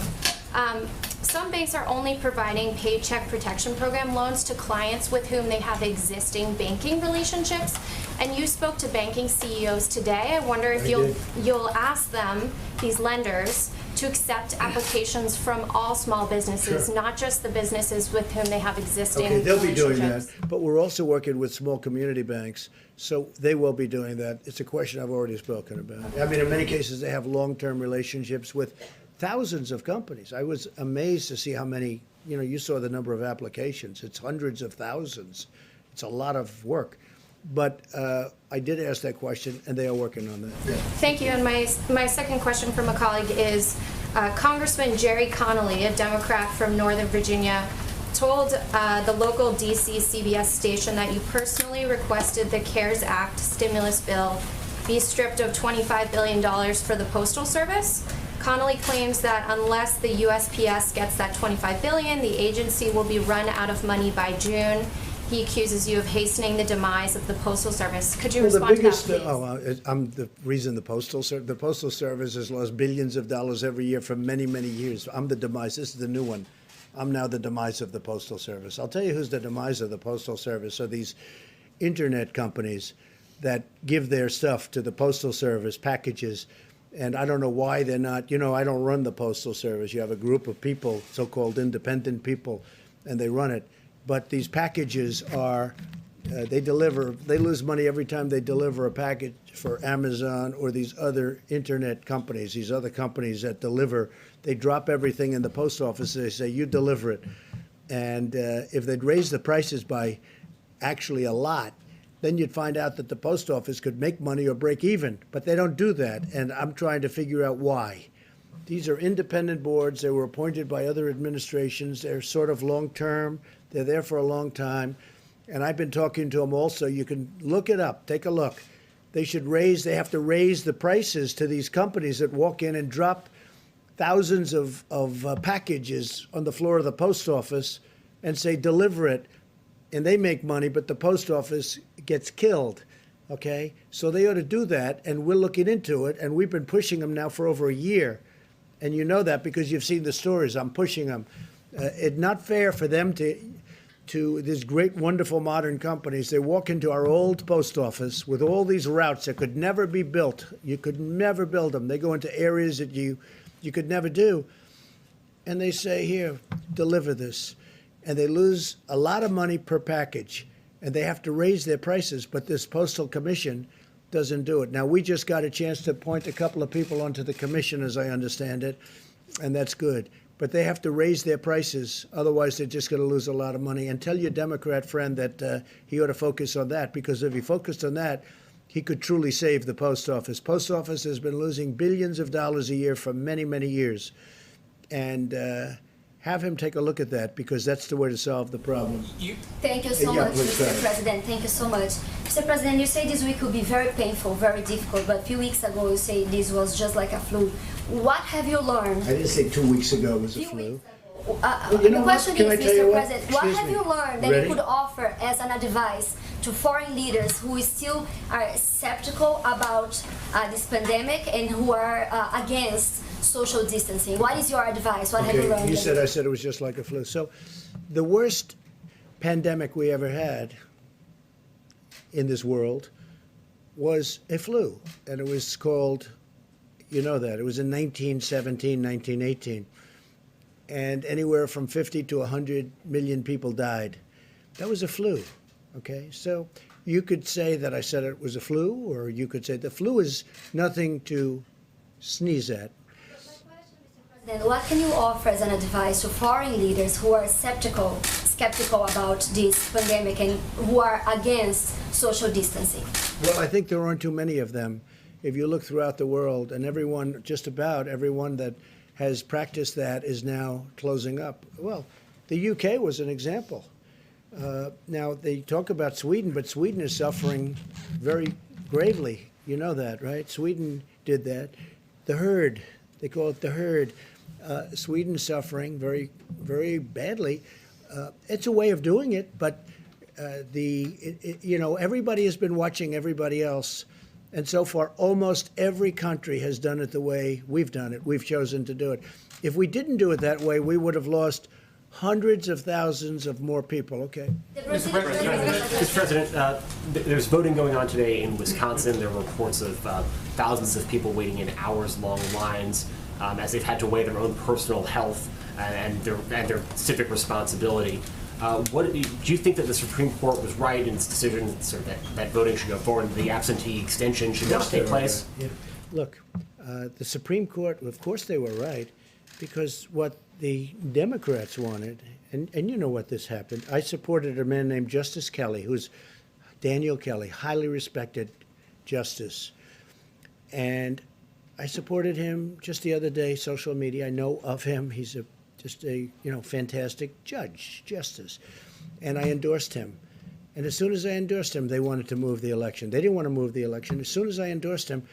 Some banks are only providing Paycheck Protection Program loans to clients with whom they have existing banking relationships. And you spoke to banking CEOs today. I wonder if you'll ask them, these lenders, to accept applications from all small businesses, Sure. not just the businesses with whom they have existing Okay, they'll be doing that, relationships. but we're also working with small community banks, so they will be doing that. It's a question I've already spoken about. I mean, in many cases, they have long-term relationships with thousands of companies. I was amazed to see how many, you saw the number of applications. It's hundreds of thousands. It's a lot of work. But I did ask that question, and they are working on that. Yeah. Thank you. And my second question from a colleague is Congressman Jerry Connolly, a Democrat from Northern Virginia, told the local DC CBS station that you personally requested the CARES Act stimulus bill be stripped of $25 billion for the Postal Service. Connolly claims that unless the USPS gets that $25 billion, the agency will be run out of money by June. He accuses you of hastening the demise of the Postal Service. Could you respond to that, please? I'm the reason the Postal Service has lost billions of dollars every year for many, many years. I'm the demise. This is the new one. I'm now the demise of the Postal Service. I'll tell you who's the demise of the Postal Service. So these internet companies that give their stuff to the Postal Service, packages, and I don't know why they're not, I don't run the Postal Service. You have a group of people, so-called independent people, and they run it. But these packages are, they lose money every time they deliver a package for Amazon or these other internet companies, these other companies that deliver. They drop everything in the post office. They say, you deliver it. And if they'd raise the prices by actually a lot, then you'd find out that the post office could make money or break even. But they don't do that, and I'm trying to figure out why. These are independent boards. They were appointed by other administrations. They're sort of long-term. They're there for a long time. And I've been talking to them also. You can look it up. Take a look. They have to raise the prices to these companies that walk in and drop thousands of packages on the floor of the post office and say, deliver it. And they make money, but the post office gets killed. Okay? So they ought to do that, and we're looking into it, and we've been pushing them now for over a year. And you know that because you've seen the stories. I'm pushing them. It's not fair for them to these great, wonderful modern companies. They walk into our old post office with all these routes that could never be built. You could never build them. They go into areas that you could never do. And they say, here, deliver this. And they lose a lot of money per package. And they have to raise their prices. But this Postal Commission doesn't do it. Now, we just got a chance to appoint a couple of people onto the commission, as I understand it. And that's good. But they have to raise their prices. Otherwise, they're just going to lose a lot of money. And tell your Democrat friend that he ought to focus on that, because if he focused on that, he could truly save the post office. Post office has been losing billions of dollars a year for many, many years. And have him take a look at that, because that's the way to solve the problem. Thank you so much, Mr. President. Thank you so much. Mr. President, you say this week will be very painful, very difficult, but a few weeks ago you say this was just like a flu. What have you learned? I didn't say 2 weeks ago was a flu. The question is, Mr. President, what have you learned that Ready? you could offer as an advice to foreign leaders who still are skeptical about this pandemic and who are against social distancing? What is your advice? What have you learned? I said it was just like a flu. So the worst pandemic we ever had in this world was a flu. And it was called, it was in 1917, 1918. and anywhere from 50 to 100 million people died. That was a flu, okay? So you could say that I said it was a flu, or you could say the flu is nothing to sneeze at. Then what can you offer as an advice to foreign leaders who are skeptical about this pandemic and who are against social distancing? Well, I think there aren't too many of them. If you look throughout the world, and everyone, just about everyone that has practiced that is now closing up. Well, the UK was an example. Now, they talk about Sweden, but Sweden is suffering very gravely. You know that, right? Sweden did that. The herd, they call it the herd. Sweden's suffering very, very badly. It's a way of doing it, but everybody has been watching everybody else. And so far, almost every country has done it the way we've done it. We've chosen to do it. If we didn't do it that way, we would have lost hundreds of thousands of more people. Okay. Mr. President, there's voting going on today in Wisconsin. There are reports of thousands of people waiting in hours-long lines as they've had to weigh their own personal health and their civic responsibility. Do you think that the Supreme Court was right in its decision that voting should go forward and the absentee extension should not take place? Yeah. Look, the Supreme Court, of course they were right, because what the Democrats wanted, and you know what this happened. I supported a man named Justice Kelly, who's Daniel Kelly, highly respected justice. And I supported him just the other day, social media. I know of him. He's just a fantastic justice. And I endorsed him. And as soon as I endorsed him, they wanted to move the election. They didn't want to move the election. As soon as I endorsed him,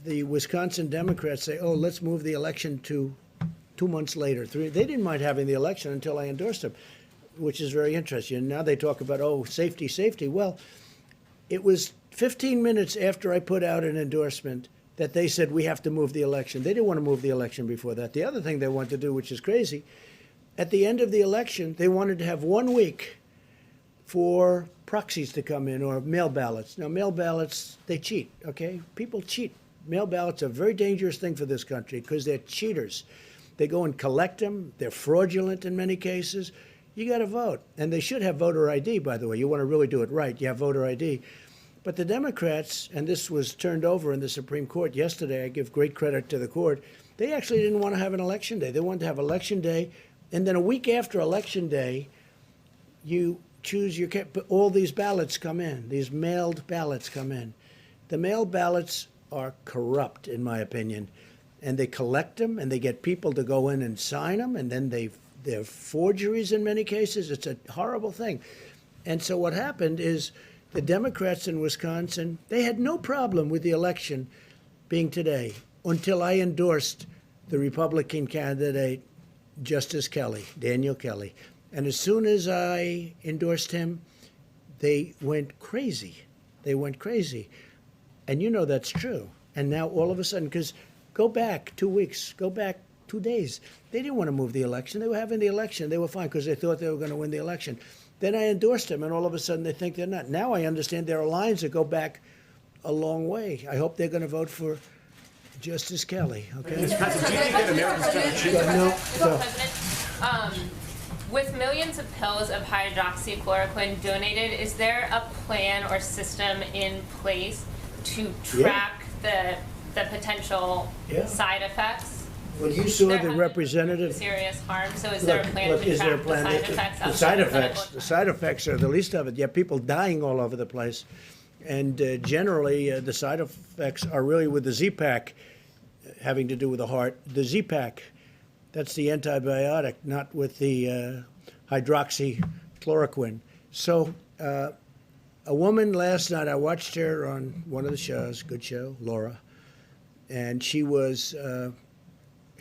the Wisconsin Democrats say, oh, let's move the election to 2 months later. They didn't mind having the election until I endorsed him, which is very interesting. And now they talk about, oh, safety, safety. Well, it was 15 minutes after I put out an endorsement that they said we have to move the election. They didn't want to move the election before that. The other thing they wanted to do, which is crazy, at the end of the election, they wanted to have 1 week for proxies to come in or mail ballots. Now, mail ballots, they cheat, okay? People cheat. Mail ballots are a very dangerous thing for this country because they're cheaters. They go and collect them. They're fraudulent in many cases. You got to vote. And they should have voter ID, by the way. You want to really do it right, you have voter ID. But the Democrats, and this was turned over in the Supreme Court yesterday, I give great credit to the court, they actually didn't want to have an election day. They wanted to have election day, and then a week after election day, you choose all these ballots come in, these mailed ballots come in. The mailed ballots are corrupt, in my opinion, and they collect them, and they get people to go in and sign them, and then they're forgeries in many cases. It's a horrible thing. And so what happened is the Democrats in Wisconsin, they had no problem with the election being today until I endorsed the Republican candidate, Justice Kelly, Daniel Kelly. And as soon as I endorsed him, they went crazy. They went crazy. And you know that's true. And now all of a sudden, because go back 2 weeks, go back 2 days, they didn't want to move the election. They were having the election. They were fine because they thought they were going to win the election. Then I endorsed him, and all of a sudden they think they're not. Now I understand there are lines that go back a long way. I hope they're going to vote for Justice Kelly. Okay. Mr. President, do you think that Americans should With millions of pills of hydroxychloroquine donated, is there a plan or system in place to track the potential side effects? Well, you saw the representative. Serious harm. So is there a plan to track the side effects? The side effects are the least of it. You have people dying all over the place, and generally the side effects are really with the Z-Pack, having to do with the heart. The Z-Pack, that's the antibiotic, not with the hydroxychloroquine. So a woman last night, I watched her on one of the shows, good show, Laura, and she was.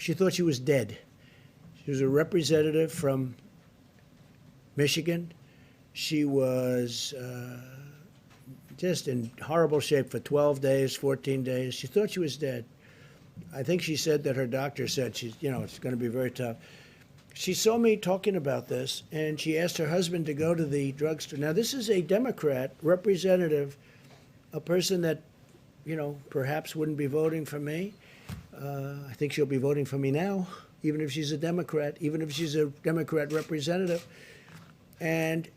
She thought she was dead. She was a representative from Michigan. She was just in horrible shape for 12 days, 14 days. She thought she was dead. I think she said that her doctor said she's, it's going to be very tough. She saw me talking about this, and she asked her husband to go to the drugstore. Now, this is a Democrat representative, a person that, perhaps wouldn't be voting for me. I think she'll be voting for me now. even if she's a Democrat, even if she's a Democrat representative. And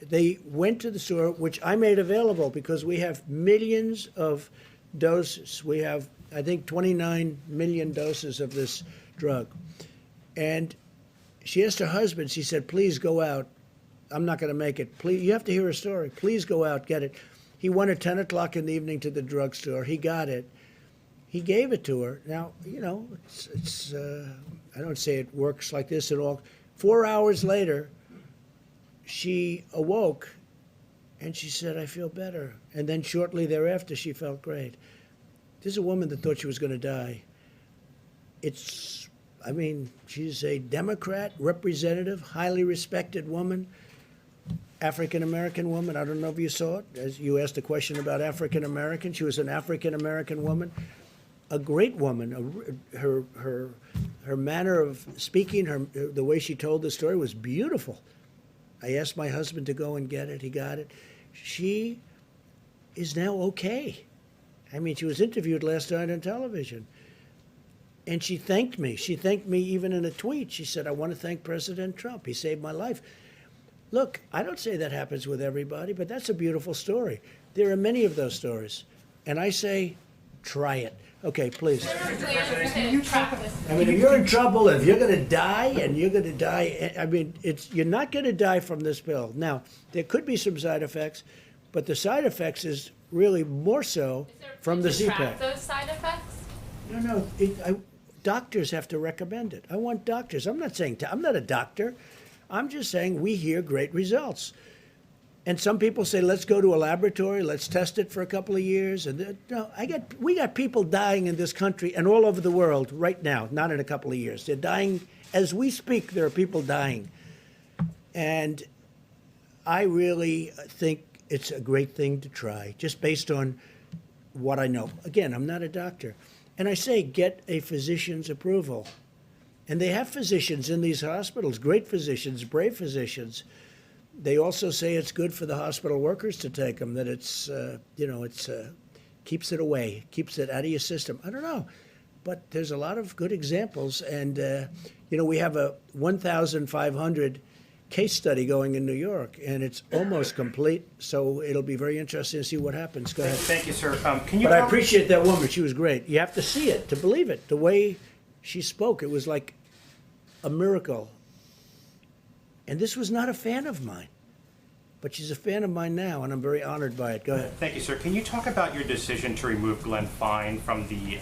they went to the store, which I made available because we have millions of doses. We have, I think, 29 million doses of this drug. And she asked her husband, she said, please go out. I'm not going to make it. Please, you have to hear her story. Please go out, get it. He went at 10 o'clock in the evening to the drugstore. He got it. He gave it to her. Now, you know, I don't say it works like this at all. 4 hours later, she awoke and she said, I feel better. And then shortly thereafter, she felt great. This is a woman that thought she was going to die. I mean, she's a Democrat representative, highly respected woman, African-American woman. I don't know if you saw it. As you asked a question about African-American, she was an African-American woman, a great woman. Her manner of speaking, the way she told the story was beautiful. I asked my husband to go and get it. He got it. She is now okay. I mean, she was interviewed last night on television. And she thanked me. She thanked me even in a tweet. She said, I want to thank President Trump. He saved my life. Look, I don't say that happens with everybody, but that's a beautiful story. There are many of those stories. And I say, try it. Okay, please. I mean, if you're in trouble, if you're going to die, and you're going to die, I mean, you're not going to die from this pill. Now, there could be some side effects, but the side effects is really more so from the to track Z-Pack. those side effects? No, doctors have to recommend it. I want doctors. I'm not saying, I'm not a doctor. I'm just saying we hear great results. And some people say, let's go to a laboratory, let's test it for a couple of years. And no, we got people dying in this country and all over the world right now, not in a couple of years. They're dying. As we speak, there are people dying. And I really think it's a great thing to try, just based on what I know. Again, I'm not a doctor. And I say, get a physician's approval. And they have physicians in these hospitals, great physicians, brave physicians. They also say it's good for the hospital workers to take them, that it's, keeps it away, keeps it out of your system. I don't know. But there's a lot of good examples. And, we have a 1,500 case study going in New York, and it's almost complete. So it'll be very interesting to see what happens. Go ahead. Thank you, sir. But I appreciate that woman. She was great. You have to see it to believe it. The way she spoke, it was like a miracle. And this was not a fan of mine, but she's a fan of mine now, and I'm very honored by it. Go ahead. Thank you, sir. Can you talk about your decision to remove Glen Fine from the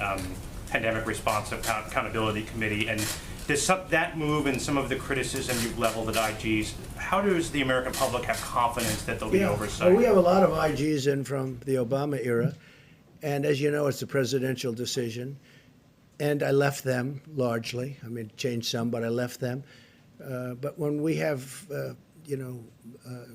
Pandemic Response Accountability Committee? And does that move and some of the criticism you've leveled at IGs, how does the American public have confidence that there'll be oversight? Well, we have a lot of IGs in from the Obama era, and as you know, it's a presidential decision. And I left them largely. I mean, changed some, but I left them. But when we have,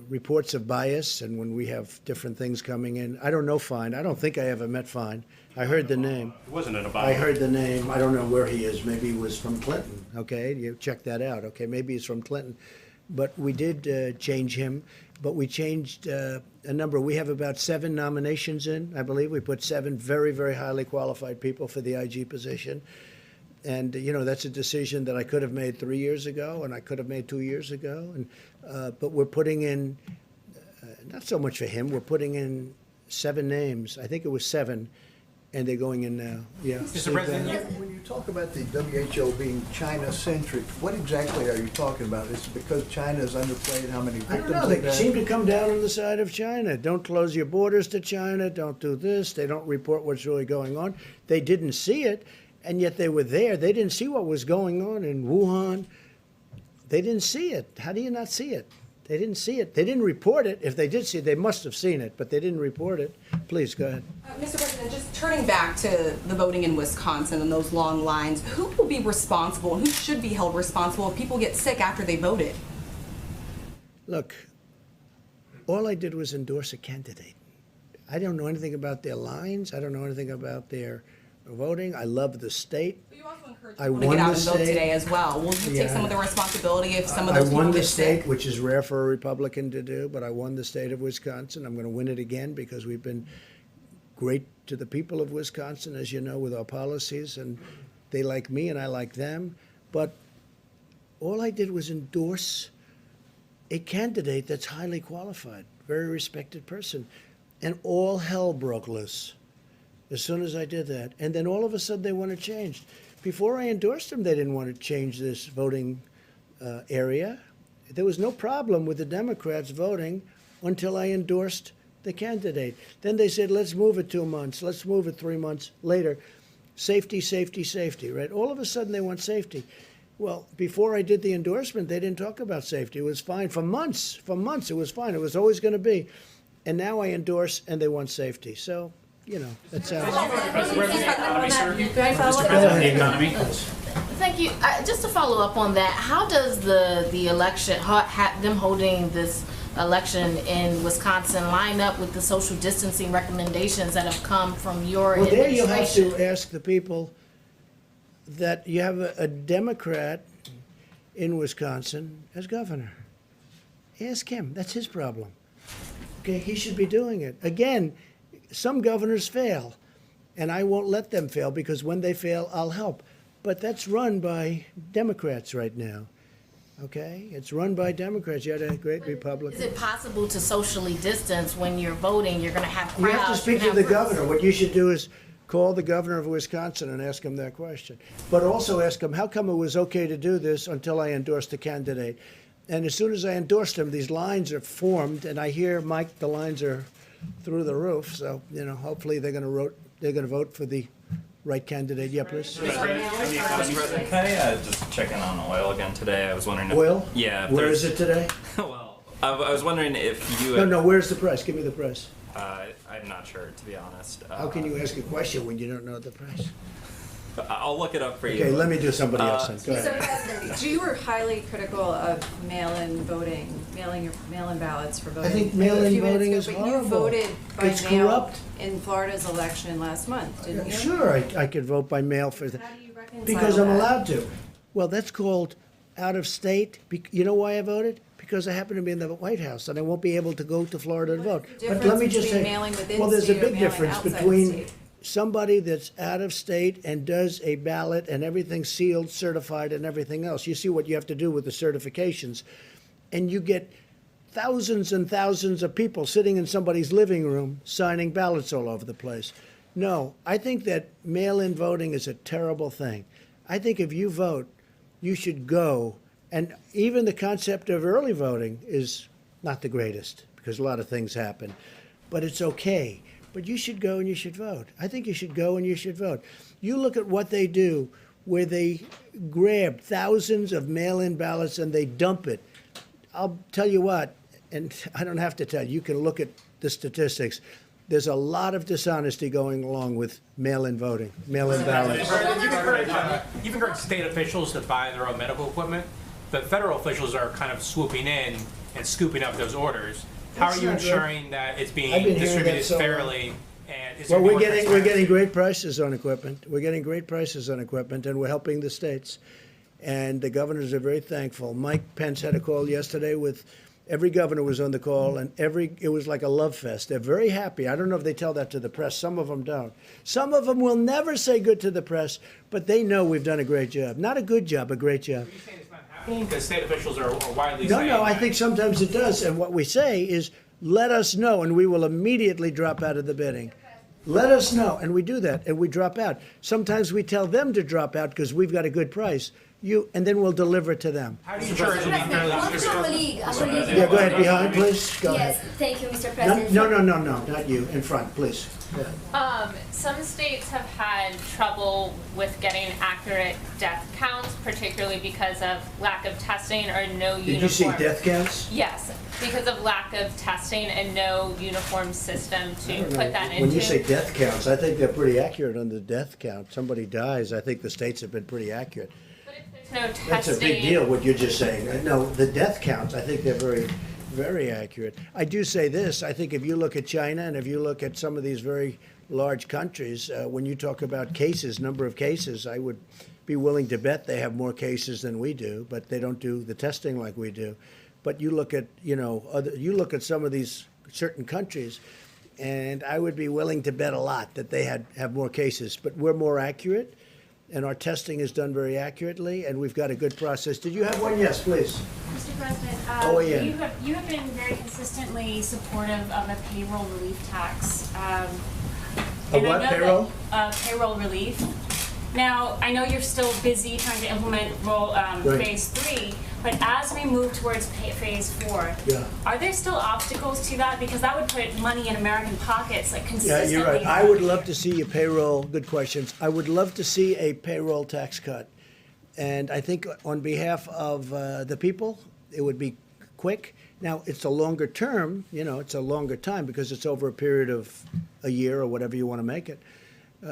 reports of bias, and when we have different things coming in, I don't know Fine. I don't think I ever met Fine. I heard the name. It wasn't an Obama. I heard the name. I don't know where he is. Maybe he was from Clinton. Okay, you check that out. Okay, maybe he's from Clinton. But we did change him. But we changed a number. We have about 7 nominations in, I believe. We put 7 very, very highly qualified people for the IG position. And, that's a decision that I could have made 3 years ago, and I could have made 2 years ago. And but we're putting in, not so much for him, we're putting in 7 names. I think it was 7, and they're going in now. Yeah. Mr. President, when you talk about the WHO being China-centric, what exactly are you talking about? Is it because China is underplayed how many I victims don't know. they've They had? seem to come down on the side of China. Don't close your borders to China. Don't do this. They don't report what's really going on. They didn't see it, and yet they were there. They didn't see what was going on in Wuhan. They didn't see it. How do you not see it? They didn't see it. They didn't report it. If they did see it, they must have seen it, but they didn't report it. Please, go ahead. Mr. President, just turning back to the voting in Wisconsin and those long lines, who will be responsible and who should be held responsible if people get sick after they voted? Look, all I did was endorse a candidate. I don't know anything about their lines. I don't know anything about their voting. I love the state. But you also encouraged I people to won get out the and vote state. today as well. Will you take some of the responsibility if some of those I people won the get state, sick? which is rare for a Republican to do, but I won the state of Wisconsin. I'm going to win it again because we've been great to the people of Wisconsin, as you know, with our policies, and they like me and I like them. But all I did was endorse a candidate that's highly qualified, very respected person. And all hell broke loose as soon as I did that. And then all of a sudden they want to change. Before I endorsed them, they didn't want to change this voting area. There was no problem with the Democrats voting until I endorsed the candidate. Then they said, let's move it 2 months. Let's move it 3 months later. Safety, safety, safety, right? All of a sudden they want safety. Well, before I did the endorsement, they didn't talk about safety. It was fine for months. For months, it was fine. It was always going to be. And now I endorse, and they want safety. So, you know, that sounds. Thank you. Just to follow up on that, how does the election, them holding this election in Wisconsin line up with the social distancing recommendations that have come from your Well, there administration? you have to ask the people that you have a Democrat in Wisconsin as governor. Ask him. That's his problem. Okay, he should be doing it. Again, some governors fail, and I won't let them fail because when they fail, I'll help. But that's run by Democrats right now. Okay, it's run by Democrats. You had a great Republican. Is it possible to socially distance when you're voting? You're going to have crowds. You have to speak to the governor. What you should do is call the governor of Wisconsin and ask him that question. But also ask him, how come it was okay to do this until I endorsed the candidate? And as soon as I endorsed him, these lines are formed, and I hear, Mike, the lines are through the roof. So, you know, hopefully they're going to vote for the right candidate. Yeah, please. Mr. President, can I just check in on oil again today? I was wondering if... Oil? Yeah. if Where there's- is it today? Well, I was wondering if you... No, where's the price? Give me the price. I'm not sure, to be honest. How can you ask a question when you don't know the price? I'll look it up for you. Okay, let me do somebody else then. Go So, ahead. you were highly critical of mail-in voting, mail-in ballots for voting. I think a mail-in few minutes voting ago, is but horrible. you voted by It's mail corrupt. in Florida's election last month, didn't you? Sure, I could vote by mail for that. How do you reconcile Because I'm that? allowed to. Well, that's called out of state. You know why I voted? Because I happen to be in the White House and I won't be able to go to Florida to vote. the But let me difference just between say, mailing within well, there's a state or big mailing difference outside between state? somebody that's out of state and does a ballot and everything sealed, certified, and everything else. You see what you have to do with the certifications. And you get thousands and thousands of people sitting in somebody's living room signing ballots all over the place. No, I think that mail-in voting is a terrible thing. I think if you vote, you should go. And even the concept of early voting is not the greatest because a lot of things happen. But it's okay. But you should go and you should vote. I think you should go and you should vote. You look at what they do, where they grab thousands of mail-in ballots and they dump it. I'll tell you what, and I don't have to tell you, you can look at the statistics. There's a lot of dishonesty going along with mail-in voting, mail-in ballots. You've encouraged state officials to buy their own medical equipment. The federal officials are kind of swooping in and scooping up those orders. How are That's you not good. ensuring that it's I've being been hearing distributed that so long. fairly? And is there Well, we're more getting transparency? great prices on equipment. We're getting great prices on equipment, and we're helping the states. And the governors are very thankful. Mike Pence had a call yesterday with every governor was on the call, and it was like a love fest. They're very happy. I don't know if they tell that to the press. Some of them don't. Some of them will never say good to the press, but they know we've done a great job. Not a good job, a great job. Because state officials are widely No, saying no, I that. think sometimes it does. And what we say is, let us know, and we will immediately drop out of the bidding. Let us know, and we do that, and we drop out. Sometimes we tell them to drop out because we've got a good price. And then we'll deliver it to them. How do you ensure it'll be fairly One distributed? colleague. Yeah, go ahead, behind, please. Go Yes, ahead. thank you, Mr. President. No, not you. In front, please. Go ahead. Some states have had trouble with getting accurate death counts, particularly because of lack of testing or no uniform. Did you see death counts? Yes, because of lack of testing and no uniform system I to don't know. put that into. When you say death counts, I think they're pretty accurate on the death count. Somebody dies, I think the states have been pretty accurate. no testing. That's a big deal, what you're just saying. No, the death counts, I think they're very, very accurate. I do say this, I think if you look at China and if you look at some of these very large countries, when you talk about cases, number of cases, I would be willing to bet they have more cases than we do, but they don't do the testing like we do. But you look at, you look at some of these certain countries, and I would be willing to bet a lot that they have more cases. But we're more accurate. and our testing is done very accurately, and we've got a good process. Did you have one? Yes, please. Mr. President, Ian. you have been very consistently supportive of a payroll relief tax. And what, I know payroll? That, payroll relief. Now, I know you're still busy trying to implement Right. phase 3, but as we move towards phase 4, Yeah. are there still obstacles to that? Because that would put money in American pockets, like Yeah, consistently. you're right. I would love to see a payroll, good questions. I would love to see a payroll tax cut. And I think on behalf of the people, it would be quick. Now, it's a longer term, it's a longer time because it's over a period of a year or whatever you want to make it.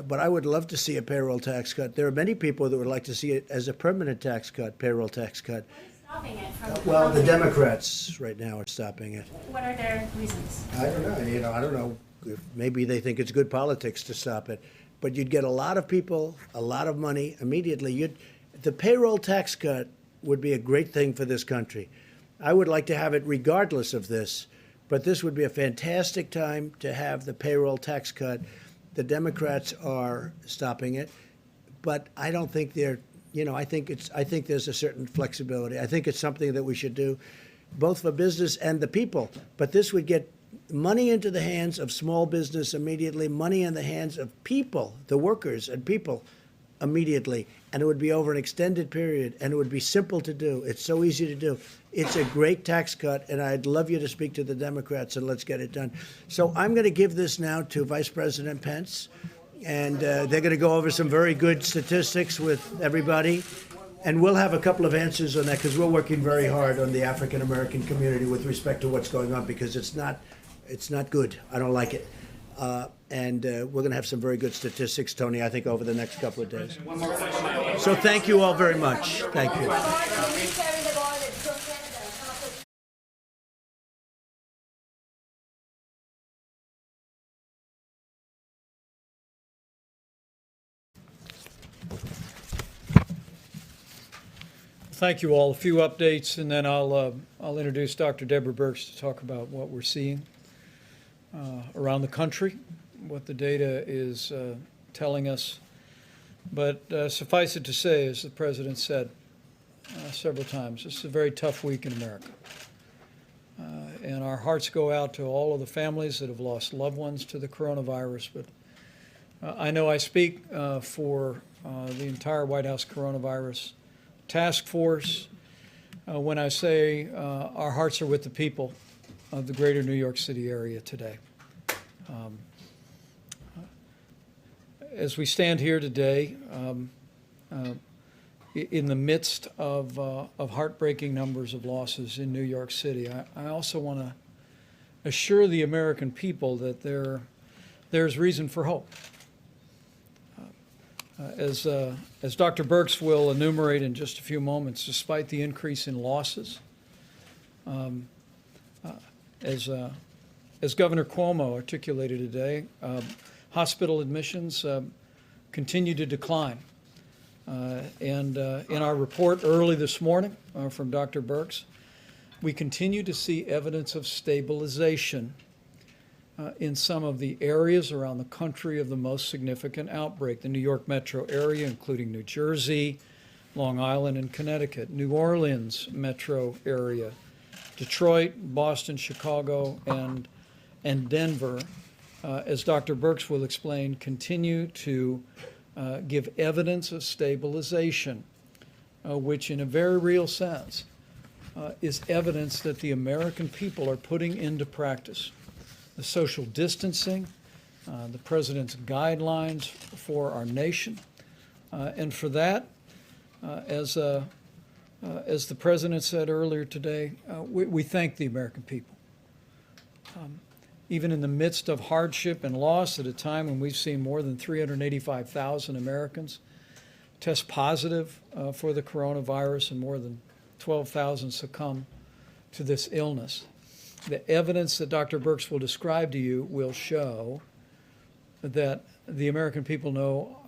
But I would love to see a payroll tax cut. There are many people that would like to see it as a permanent tax cut, payroll tax cut. Stopping it from Well, the Democrats right now are stopping it. What are their reasons? I don't know. I don't know. If maybe they think it's good politics to stop it, but you'd get a lot of people, a lot of money immediately. The payroll tax cut would be a great thing for this country. I would like to have it regardless of this, but this would be a fantastic time to have the payroll tax cut. The Democrats are stopping it, but I don't think they're. I think there's a certain flexibility. I think it's something that we should do, both for business and the people. But this would get money into the hands of small business immediately, money in the hands of people, the workers and people immediately, and it would be over an extended period, and it would be simple to do. It's so easy to do. It's a great tax cut, and I'd love you to speak to the Democrats, and let's get it done. So I'm going to give this now to Vice President Pence, and they're going to go over some very good statistics with everybody, and we'll have a couple of answers on that because we're working very hard on the African American community with respect to what's going on because it's not good. I don't like it. And we're going to have some very good statistics, Tony, I think, over the next couple of days. So thank you all very much. Thank you. Thank you all. A few updates, and then I'll introduce Dr. Deborah Birx to talk about what we're seeing around the country, what the data is telling us. But suffice it to say, as the President said several times, this is a very tough week in America. And our hearts go out to all of the families that have lost loved ones to the coronavirus. But I know I speak for the entire White House coronavirus task force when I say our hearts are with the people of the greater New York City area today. As we stand here today, in the midst of heartbreaking numbers of losses in New York City, I also want to assure the American people that there's reason for hope. As Dr. Birx will enumerate in just a few moments, despite the increase in losses, as Governor Cuomo articulated today, hospital admissions continue to decline. And in our report early this morning from Dr. Birx, we continue to see evidence of stabilization in some of the areas around the country of the most significant outbreak, the New York metro area, including New Jersey, Long Island, and Connecticut, New Orleans metro area, Detroit, Boston, Chicago, and Denver, as Dr. Birx will explain, continue to give evidence of stabilization, which in a very real sense is evidence that the American people are putting into practice the social distancing, the President's guidelines for our nation. And for that, as the President said earlier today, we thank the American people. Even in the midst of hardship and loss at a time when we've seen more than 385,000 Americans test positive for the coronavirus and more than 12,000 succumb to this illness, the evidence that Dr. Birx will describe to you will show that the American people know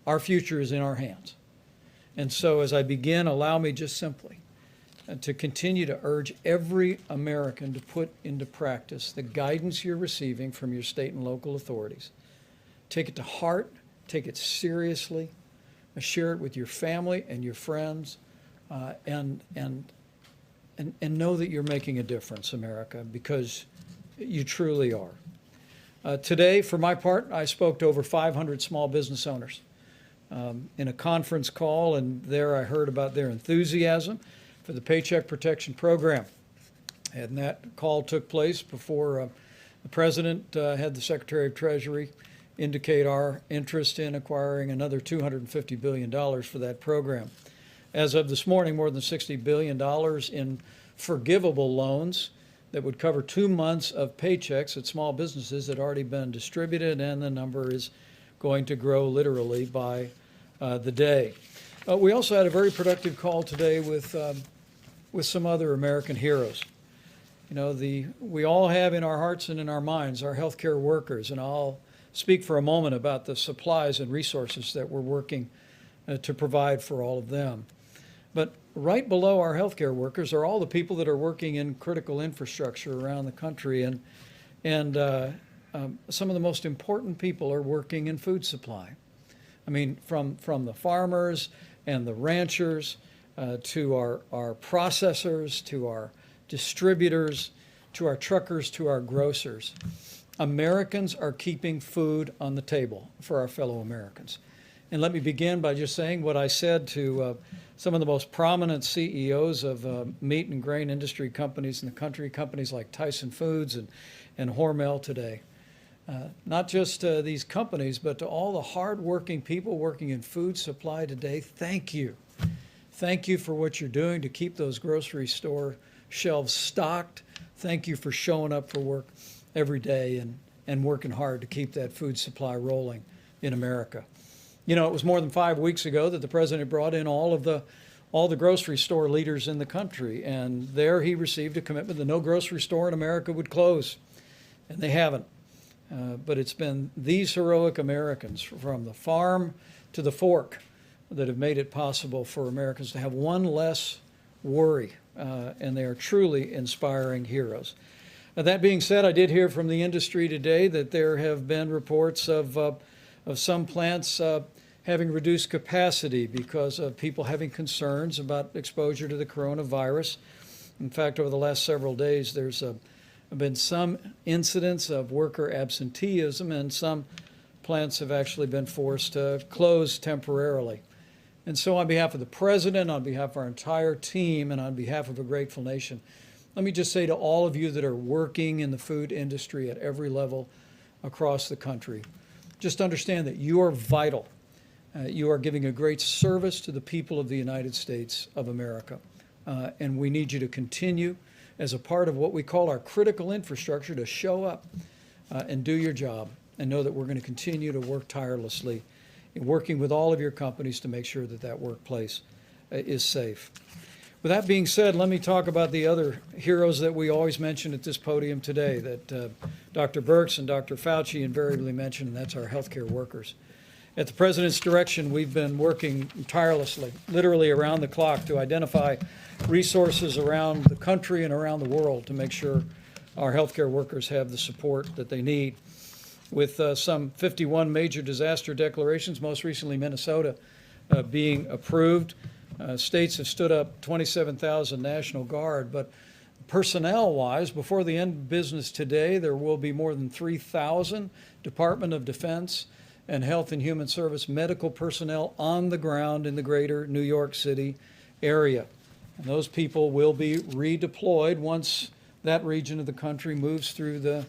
our future is in our hands. And so as I begin, allow me just simply to continue to urge every American to put into practice the guidance you're receiving from your state and local authorities. Take it to heart, take it seriously, share it with your family and your friends, and know that you're making a difference, America, because you truly are. Today, for my part, I spoke to over 500 small business owners in a conference call, and there I heard about their enthusiasm for the Paycheck Protection Program. And that call took place before the President had the Secretary of Treasury indicate our interest in acquiring another $250 billion for that program. As of this morning, more than $60 billion in forgivable loans that would cover 2 months of paychecks at small businesses had already been distributed, and the number is going to grow literally by the day. We also had a very productive call today with some other American heroes. You know, we all have in our hearts and in our minds our healthcare workers, and I'll speak for a moment about the supplies and resources that we're working to provide for all of them. But right below our healthcare workers are all the people that are working in critical infrastructure around the country, and some of the most important people are working in food supply. I mean, from the farmers and the ranchers to our processors, to our distributors, to our truckers, to our grocers. Americans are keeping food on the table for our fellow Americans. And let me begin by just saying what I said to some of the most prominent CEOs of meat and grain industry companies in the country, companies like Tyson Foods and Hormel today. Not just these companies, but to all the hardworking people working in food supply today, thank you. Thank you for what you're doing to keep those grocery store shelves stocked. Thank you for showing up for work every day and working hard to keep that food supply rolling in America. You know, it was more than 5 weeks ago that the President brought in all the grocery store leaders in the country, and there he received a commitment that no grocery store in America would close, and they haven't. But it's been these heroic Americans, from the farm to the fork, that have made it possible for Americans to have one less worry, and they are truly inspiring heroes. Now, that being said, I did hear from the industry today that there have been reports of some plants having reduced capacity because of people having concerns about exposure to the coronavirus. In fact, over the last several days, there's been some incidents of worker absenteeism, and some plants have actually been forced to close temporarily. And so on behalf of the President, on behalf of our entire team, and on behalf of a grateful nation, let me just say to all of you that are working in the food industry at every level across the country, just understand that you are vital. You are giving a great service to the people of the United States of America. And we need you to continue as a part of what we call our critical infrastructure to show up and do your job, and know that we're going to continue to work tirelessly in working with all of your companies to make sure that that workplace is safe. With that being said, let me talk about the other heroes that we always mention at this podium today, that Dr. Birx and Dr. Fauci invariably mention, and that's our healthcare workers. At the President's direction, we've been working tirelessly, literally around the clock, to identify resources around the country and around the world to make sure our healthcare workers have the support that they need. With some 51 major disaster declarations, most recently Minnesota being approved, states have stood up 27,000 National Guard, but personnel-wise, before the end of business today, there will be more than 3,000 Department of Defense and Health and Human Service medical personnel on the ground in the greater New York City area. And those people will be redeployed once that region of the country moves through the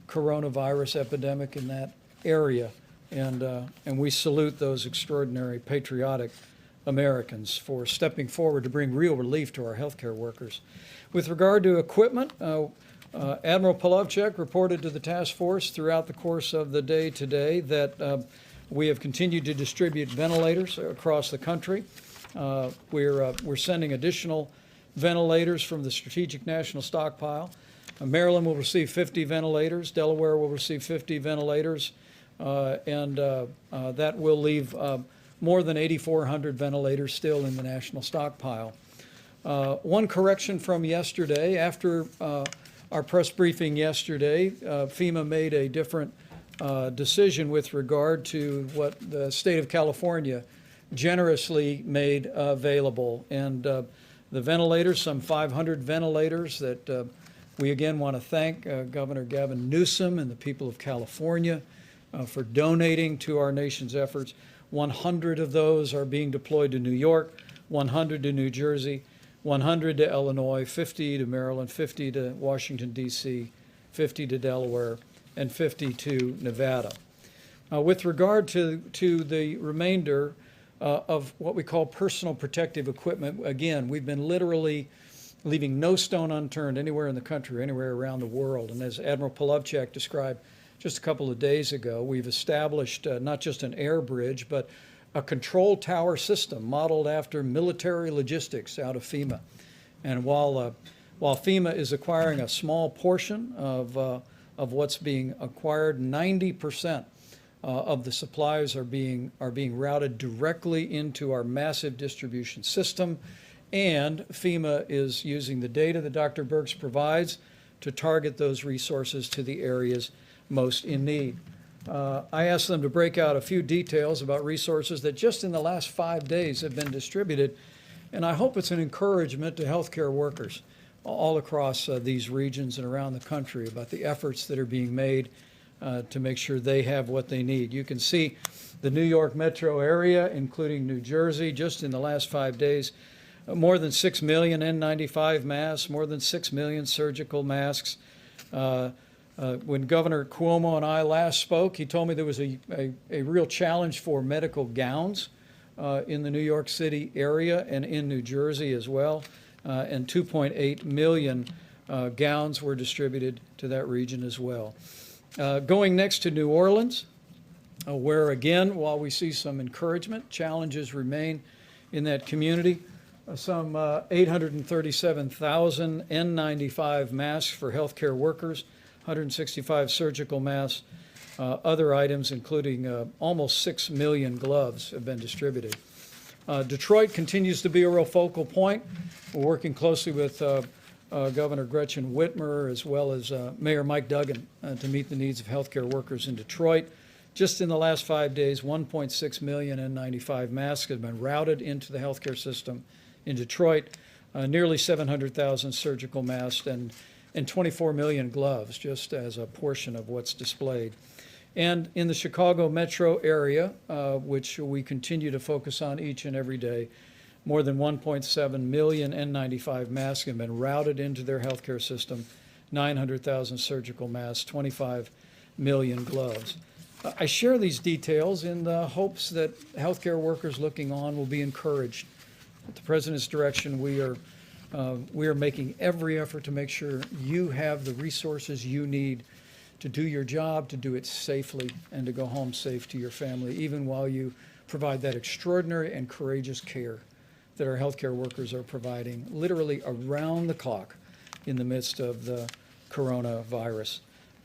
coronavirus epidemic in that area. And we salute those extraordinary patriotic Americans for stepping forward to bring real relief to our healthcare workers. With regard to equipment, Admiral Polovchek reported to the task force throughout the course of the day today that we have continued to distribute ventilators across the country. We're sending additional ventilators from the Strategic National Stockpile. Maryland will receive 50 ventilators. Delaware will receive 50 ventilators. And that will leave more than 8,400 ventilators still in the national stockpile. One correction from yesterday. After our press briefing yesterday, FEMA made a different decision with regard to what the state of California generously made available. And the ventilators, some 500 ventilators that we again want to thank Governor Gavin Newsom and the people of California for donating to our nation's efforts. 100 of those are being deployed to New York, 100 to New Jersey, 100 to Illinois, 50 to Maryland, 50 to Washington, D.C., 50 to Delaware, and 50 to Nevada. With regard to the remainder of what we call personal protective equipment, again, we've been literally leaving no stone unturned anywhere in the country, anywhere around the world. And as Admiral Polovchak described just a couple of days ago, we've established not just an air bridge, but a control tower system modeled after military logistics out of FEMA. And while FEMA is acquiring a small portion of what's being acquired, 90% of the supplies are being routed directly into our massive distribution system. And FEMA is using the data that Dr. Birx provides to target those resources to the areas most in need. I asked them to break out a few details about resources that just in the last 5 days have been distributed, and I hope it's an encouragement to healthcare workers all across these regions and around the country about the efforts that are being made to make sure they have what they need. You can see the New York metro area, including New Jersey, just in the last 5 days, more than 6 million N95 masks, more than 6 million surgical masks. When Governor Cuomo and I last spoke, he told me there was a real challenge for medical gowns in the New York City area and in New Jersey as well. And 2.8 million gowns were distributed to that region as well. Going next to New Orleans, where again, while we see some encouragement, challenges remain in that community. Some 837,000 N95 masks for healthcare workers, 165 surgical masks, other items including almost 6 million gloves have been distributed. Detroit continues to be a real focal point. We're working closely with Governor Gretchen Whitmer as well as Mayor Mike Duggan to meet the needs of healthcare workers in Detroit. Just in the last 5 days, 1.6 million N95 masks have been routed into the healthcare system in Detroit, nearly 700,000 surgical masks, and 24 million gloves, just as a portion of what's displayed. And in the Chicago metro area, which we continue to focus on each and every day, more than 1.7 million N95 masks have been routed into their healthcare system, 900,000 surgical masks, 25 million gloves. I share these details in the hopes that healthcare workers looking on will be encouraged. At the President's direction, we are making every effort to make sure you have the resources you need to do your job, to do it safely, and to go home safe to your family, even while you provide that extraordinary and courageous care that our healthcare workers are providing literally around the clock in the midst of the coronavirus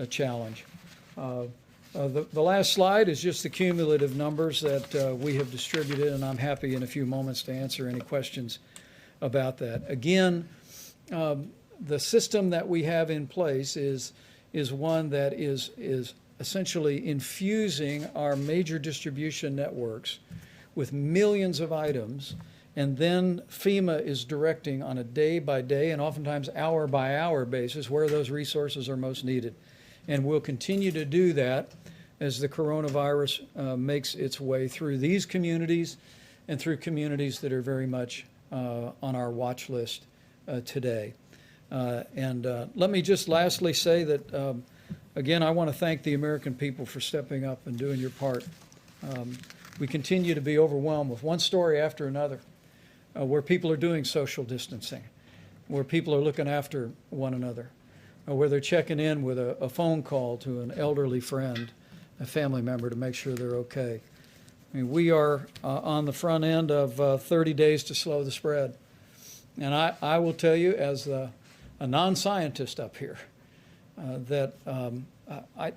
challenge. The last slide is just the cumulative numbers that we have distributed, and I'm happy in a few moments to answer any questions about that. Again, the system that we have in place is one that is essentially infusing our major distribution networks with millions of items, and then FEMA is directing on a day-by-day and oftentimes hour-by-hour basis where those resources are most needed. And we'll continue to do that as the coronavirus makes its way through these communities and through communities that are very much on our watch list today. Let me just lastly say that, again, I want to thank the American people for stepping up and doing your part. We continue to be overwhelmed with one story after another where people are doing social distancing, where people are looking after one another, where they're checking in with a phone call to an elderly friend, a family member, to make sure they're okay. I mean, we are on the front end of 30 days to slow the spread. And I will tell you, as a non-scientist up here, that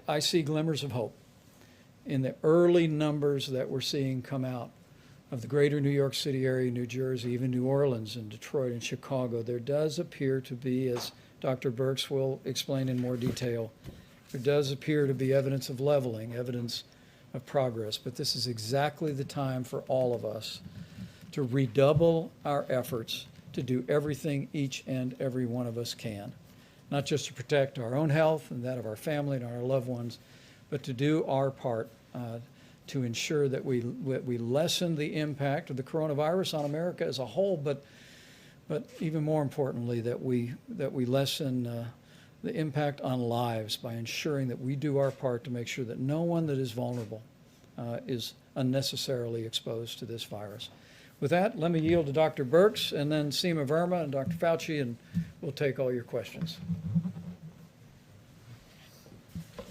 I see glimmers of hope in the early numbers that we're seeing come out of the greater New York City area, New Jersey, even New Orleans and Detroit and Chicago. There does appear to be, as Dr. Birx will explain in more detail, there does appear to be evidence of leveling, evidence of progress, but this is exactly the time for all of us to redouble our efforts to do everything each and every one of us can, not just to protect our own health and that of our family and our loved ones, but to do our part to ensure that we lessen the impact of the coronavirus on America as a whole, but even more importantly, that we lessen the impact on lives by ensuring that we do our part to make sure that no one that is vulnerable is unnecessarily exposed to this virus. With that, let me yield to Dr. Birx and then Seema Verma and Dr. Fauci, and we'll take all your questions.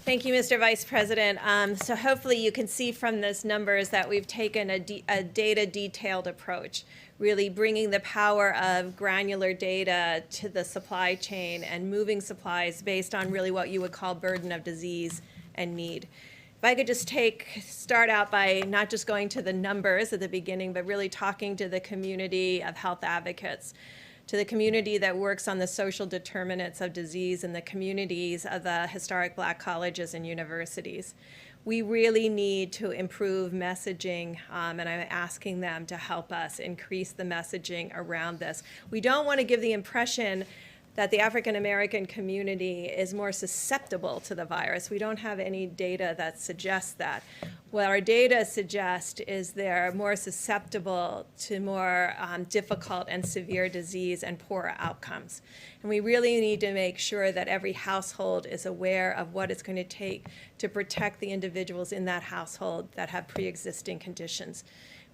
Thank you, Mr. Vice President. So hopefully you can see from those numbers that we've taken a data-detailed approach, really bringing the power of granular data to the supply chain and moving supplies based on really what you would call burden of disease and need. If I could just start out by not just going to the numbers at the beginning, but really talking to the community of health advocates, to the community that works on the social determinants of disease and the communities of the historic Black colleges and universities. We really need to improve messaging, and I'm asking them to help us increase the messaging around this. We don't want to give the impression that the African American community is more susceptible to the virus. We don't have any data that suggests that. What our data suggest is they're more susceptible to more difficult and severe disease and poorer outcomes. And we really need to make sure that every household is aware of what it's going to take to protect the individuals in that household that have pre-existing conditions.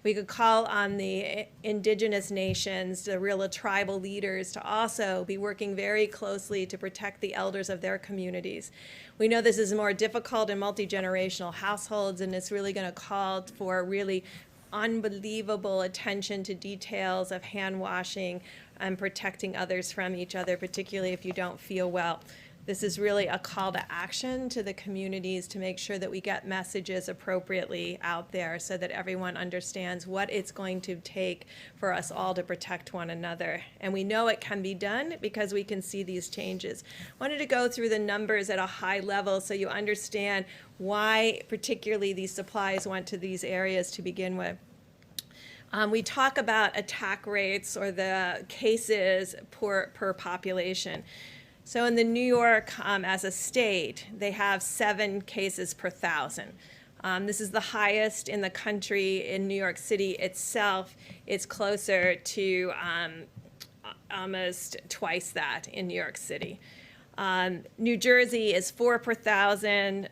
We could call on the indigenous nations, the real tribal leaders, to also be working very closely to protect the elders of their communities. We know this is more difficult in multi-generational households, and it's really going to call for really unbelievable attention to details of hand washing and protecting others from each other, particularly if you don't feel well. This is really a call to action to the communities to make sure that we get messages appropriately out there so that everyone understands what it's going to take for us all to protect one another. And we know it can be done because we can see these changes. I wanted to go through the numbers at a high level so you understand why particularly these supplies went to these areas to begin with. We talk about attack rates or the cases per population. So in the New York, as a state, they have 7 cases per 1,000. This is the highest in the country. In New York City itself, it's closer to almost twice that in New York City. New Jersey is 4 per 1,000,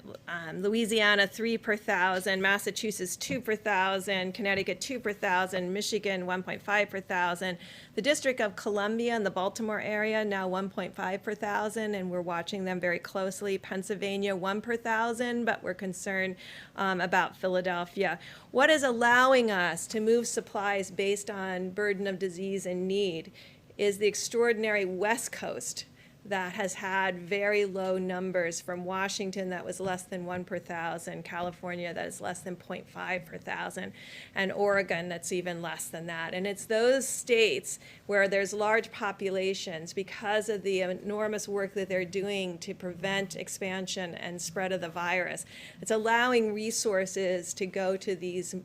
Louisiana 3 per 1,000, Massachusetts 2 per 1,000, Connecticut 2 per 1,000, Michigan 1.5 per 1,000. The District of Columbia and the Baltimore area now 1.5 per 1,000, and we're watching them very closely. Pennsylvania 1 per 1,000, but we're concerned about Philadelphia. What is allowing us to move supplies based on burden of disease and need is the extraordinary West Coast that has had very low numbers, from Washington that was less than 1 per 1,000, California that is less than 0.5 per 1,000, and Oregon that's even less than that. And it's those states where there's large populations, because of the enormous work that they're doing to prevent expansion and spread of the virus. It's allowing resources to go to these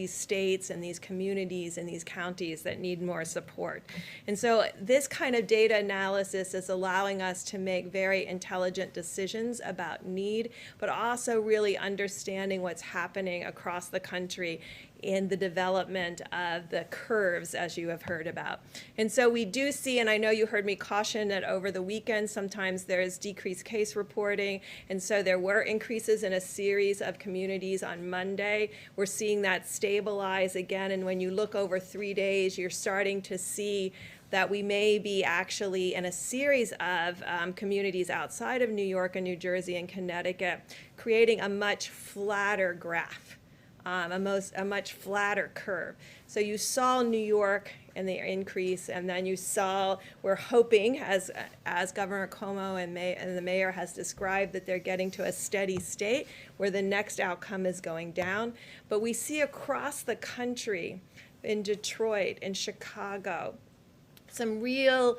states and these communities and these counties that need more support. And so this kind of data analysis is allowing us to make very intelligent decisions about need, but also really understanding what's happening across the country in the development of the curves, as you have heard about. And so we do see, and I know you heard me caution that over the weekend sometimes there's decreased case reporting, and so there were increases in a series of communities on Monday. We're seeing that stabilize again, and when you look over 3 days, you're starting to see that we may be actually in a series of communities outside of New York and New Jersey and Connecticut creating a much flatter graph. A much flatter curve. So you saw New York and the increase, and then you saw, we're hoping, as Governor Cuomo and the mayor has described, that they're getting to a steady state where the next outcome is going down. But we see across the country, in Detroit, in Chicago, some real,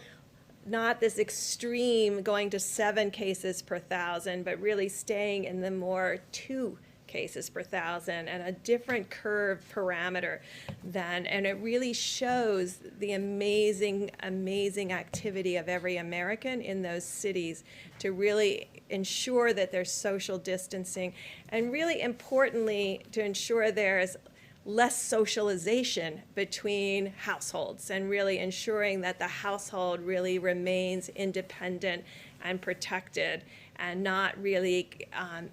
not this extreme going to 7 cases per 1,000, but really staying in the more 2 cases per thousand and a different curve parameter than, and it really shows the amazing, amazing activity of every American in those cities to really ensure that there's social distancing, and really importantly, to ensure there's less socialization between households, and really ensuring that the household really remains independent and protected, and not really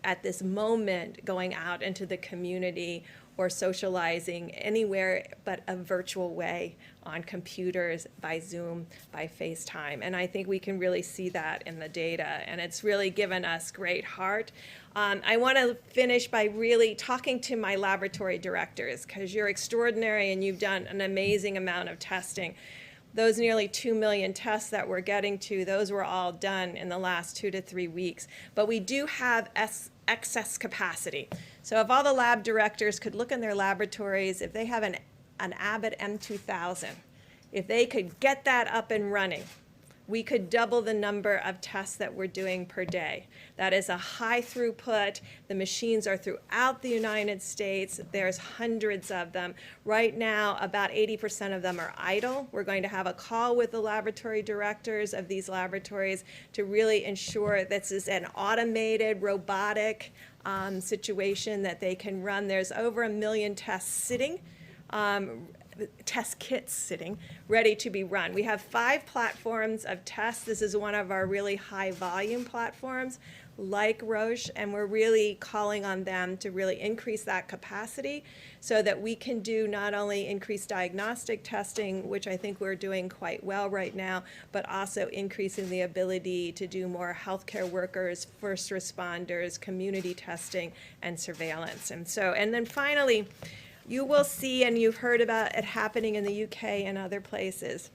at this moment going out into the community or socializing anywhere but a virtual way on computers, by Zoom, by FaceTime. And I think we can really see that in the data, and it's really given us great heart. I want to finish by really talking to my laboratory directors, because you're extraordinary and you've done an amazing amount of testing. Those nearly 2 million tests that we're getting to, those were all done in the last 2 to 3 weeks. But we do have excess capacity. So if all the lab directors could look in their laboratories, if they have an Abbott M2000, if they could get that up and running, we could double the number of tests that we're doing per day. That is a high throughput. The machines are throughout the United States. There's hundreds of them. Right now, about 80% of them are idle. We're going to have a call with the laboratory directors of these laboratories to really ensure this is an automated, robotic situation that they can run. There's over 1 million tests sitting, test kits sitting, ready to be run. We have 5 platforms of tests. This is one of our really high volume platforms, like Roche, and we're really calling on them to really increase that capacity so that we can do not only increased diagnostic testing, which I think we're doing quite well right now, but also increasing the ability to do more healthcare workers, first responders, community testing, and surveillance. And then finally, you will see, and you've heard about it happening in the UK and other places,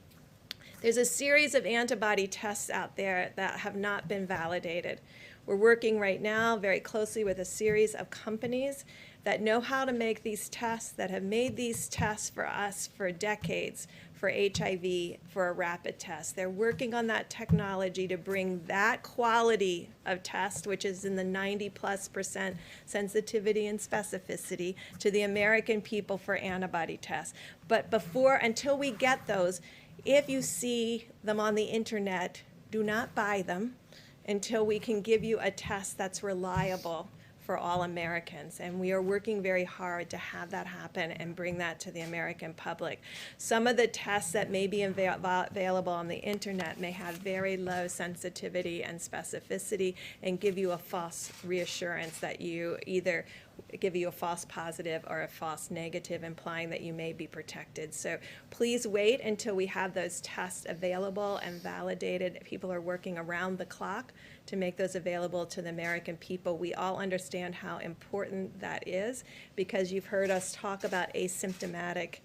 there's a series of antibody tests out there that have not been validated. We're working right now very closely with a series of companies that know how to make these tests, that have made these tests for us for decades, for HIV, for a rapid test. They're working on that technology to bring that quality of test, which is in the 90+% sensitivity and specificity, to the American people for antibody tests. But until we get those, if you see them on the internet, do not buy them until we can give you a test that's reliable for all Americans. And we are working very hard to have that happen and bring that to the American public. Some of the tests that may be available on the internet may have very low sensitivity and specificity and give you a false reassurance that you either give you a false positive or a false negative, implying that you may be protected. So please wait until we have those tests available and validated. People are working around the clock to make those available to the American people. We all understand how important that is, because you've heard us talk about asymptomatic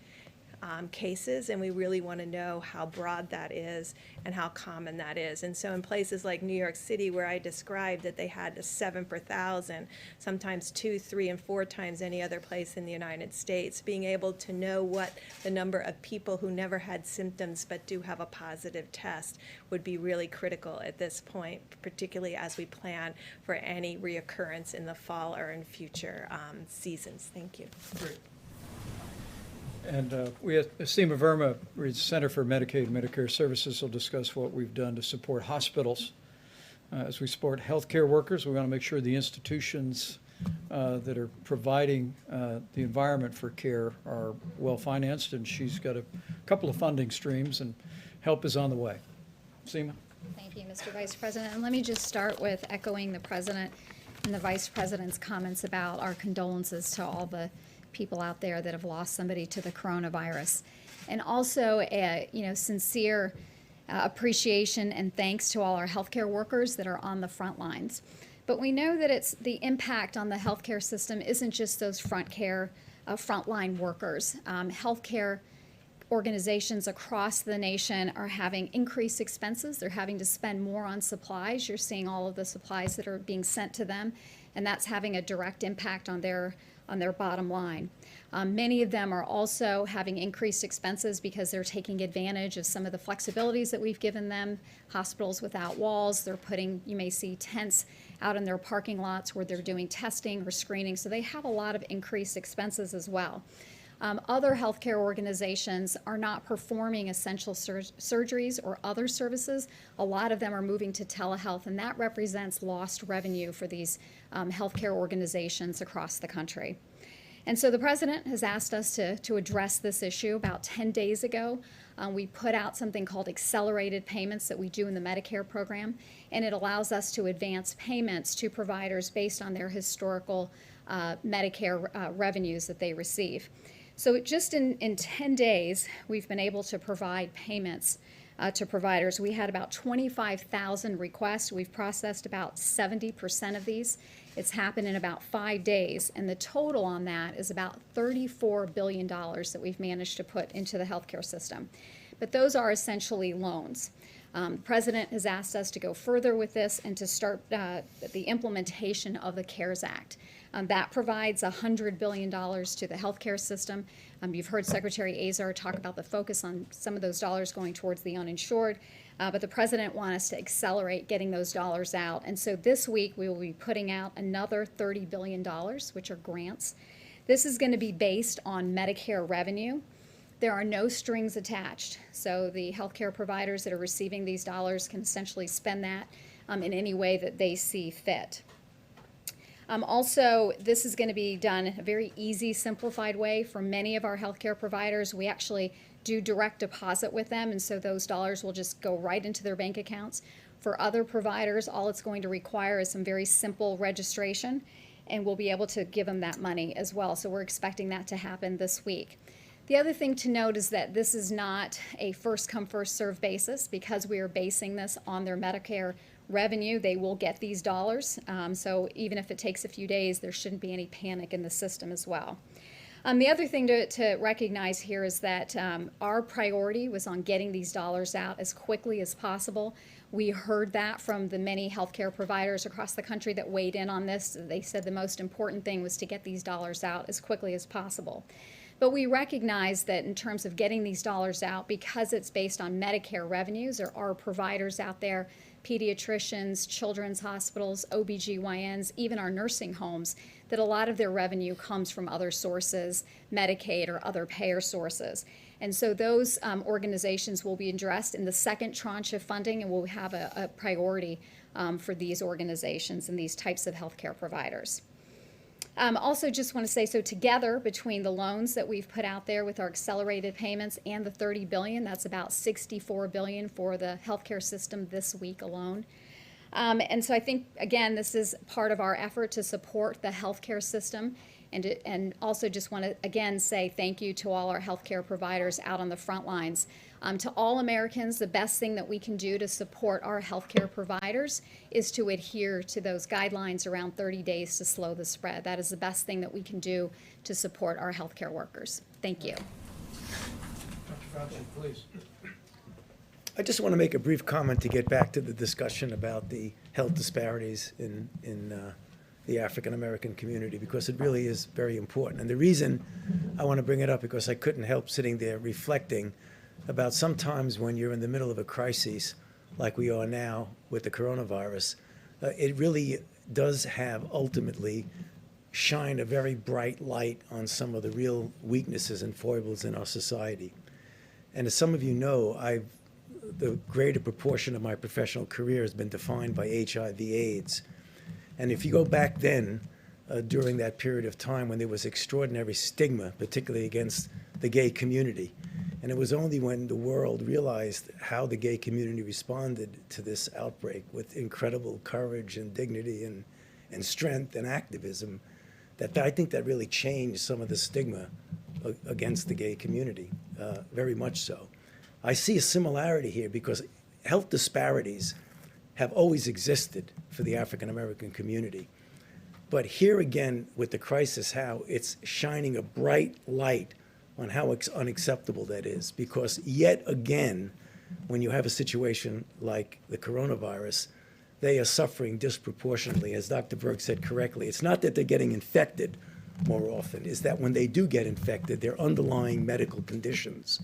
cases, and we really want to know how broad that is and how common that is. And so in places like New York City, where I described that they had 7 per thousand, sometimes 2, 3, and 4 times any other place in the United States, being able to know what the number of people who never had symptoms but do have a positive test would be really critical at this point, particularly as we plan for any reoccurrence in the fall or in future seasons. Thank you. Great. And we have Seema Verma, Center for Medicaid and Medicare Services, will discuss what we've done to support hospitals. As we support healthcare workers, we want to make sure the institutions that are providing the environment for care are well financed, and she's got a couple of funding streams, and help is on the way. Seema? Thank you, Mr. Vice President. And let me just start with echoing the President and the Vice President's comments about our condolences to all the people out there that have lost somebody to the coronavirus. And also, sincere appreciation and thanks to all our healthcare workers that are on the front lines. But we know that it's the impact on the healthcare system isn't just those frontline workers. Healthcare organizations across the nation are having increased expenses. They're having to spend more on supplies. You're seeing all of the supplies that are being sent to them, and that's having a direct impact on their bottom line. Many of them are also having increased expenses because they're taking advantage of some of the flexibilities that we've given them. Hospitals without walls, they're putting, you may see, tents out in their parking lots where they're doing testing or screening. So they have a lot of increased expenses as well. Other healthcare organizations are not performing essential surgeries or other services. A lot of them are moving to telehealth, and that represents lost revenue for these healthcare organizations across the country. And so the president has asked us to address this issue. About 10 days ago, we put out something called accelerated payments that we do in the Medicare program, and it allows us to advance payments to providers based on their historical Medicare revenues that they receive. So just in 10 days, we've been able to provide payments to providers. We had about 25,000 requests. We've processed about 70% of these. It's happened in about 5 days, and the total on that is about $34 billion that we've managed to put into the healthcare system. But those are essentially loans. The president has asked us to go further with this and to start the implementation of the CARES Act. That provides $100 billion to the healthcare system. You've heard Secretary Azar talk about the focus on some of those dollars going towards the uninsured, but the president wants us to accelerate getting those dollars out. And so this week we will be putting out another $30 billion, which are grants. This is going to be based on Medicare revenue. There are no strings attached. So the healthcare providers that are receiving these dollars can essentially spend that in any way that they see fit. Also, this is going to be done in a very easy, simplified way for many of our healthcare providers. We actually do direct deposit with them, and so those dollars will just go right into their bank accounts. For other providers, all it's going to require is some very simple registration, and we'll be able to give them that money as well. So we're expecting that to happen this week. The other thing to note is that this is not a first-come, first-served basis. Because we are basing this on their Medicare revenue, they will get these dollars. So even if it takes a few days, there shouldn't be any panic in the system as well. The other thing to recognize here is that our priority was on getting these dollars out as quickly as possible. We heard that from the many healthcare providers across the country that weighed in on this. They said the most important thing was to get these dollars out as quickly as possible. But we recognize that in terms of getting these dollars out, because it's based on Medicare revenues, there are providers out there, pediatricians, children's hospitals, OBGYNs, even our nursing homes, that a lot of their revenue comes from other sources, Medicaid or other payer sources. And so those organizations will be addressed in the second tranche of funding, and we'll have a priority for these organizations and these types of healthcare providers. Also just want to say, so together between the loans that we've put out there with our accelerated payments and the $30 billion, that's about $64 billion for the healthcare system this week alone. And so I think, again, this is part of our effort to support the healthcare system, and also just want to, again, say thank you to all our healthcare providers out on the front lines. To all Americans, the best thing that we can do to support our healthcare providers is to adhere to those guidelines around 30 days to slow the spread. That is the best thing that we can do to support our healthcare workers. Thank you. Dr. Fauci, please. I just want to make a brief comment to get back to the discussion about the health disparities in the African American community, because it really is very important. And the reason I want to bring it up, because I couldn't help sitting there reflecting about sometimes when you're in the middle of a crisis like we are now with the coronavirus, it really does have ultimately shine a very bright light on some of the real weaknesses and foibles in our society. And as some of you know, the greater proportion of my professional career has been defined by HIV/AIDS. And if you go back then, during that period of time when there was extraordinary stigma, particularly against the gay community, and it was only when the world realized how the gay community responded to this outbreak with incredible courage and dignity and strength and activism that I think that really changed some of the stigma against the gay community, very much so. I see a similarity here because health disparities have always existed for the African American community. But here again, with the crisis, how it's shining a bright light on how unacceptable that is. Because yet again, when you have a situation like the coronavirus, they are suffering disproportionately. As Dr. Berg said correctly, it's not that they're getting infected more often, it's that when they do get infected, their underlying medical conditions,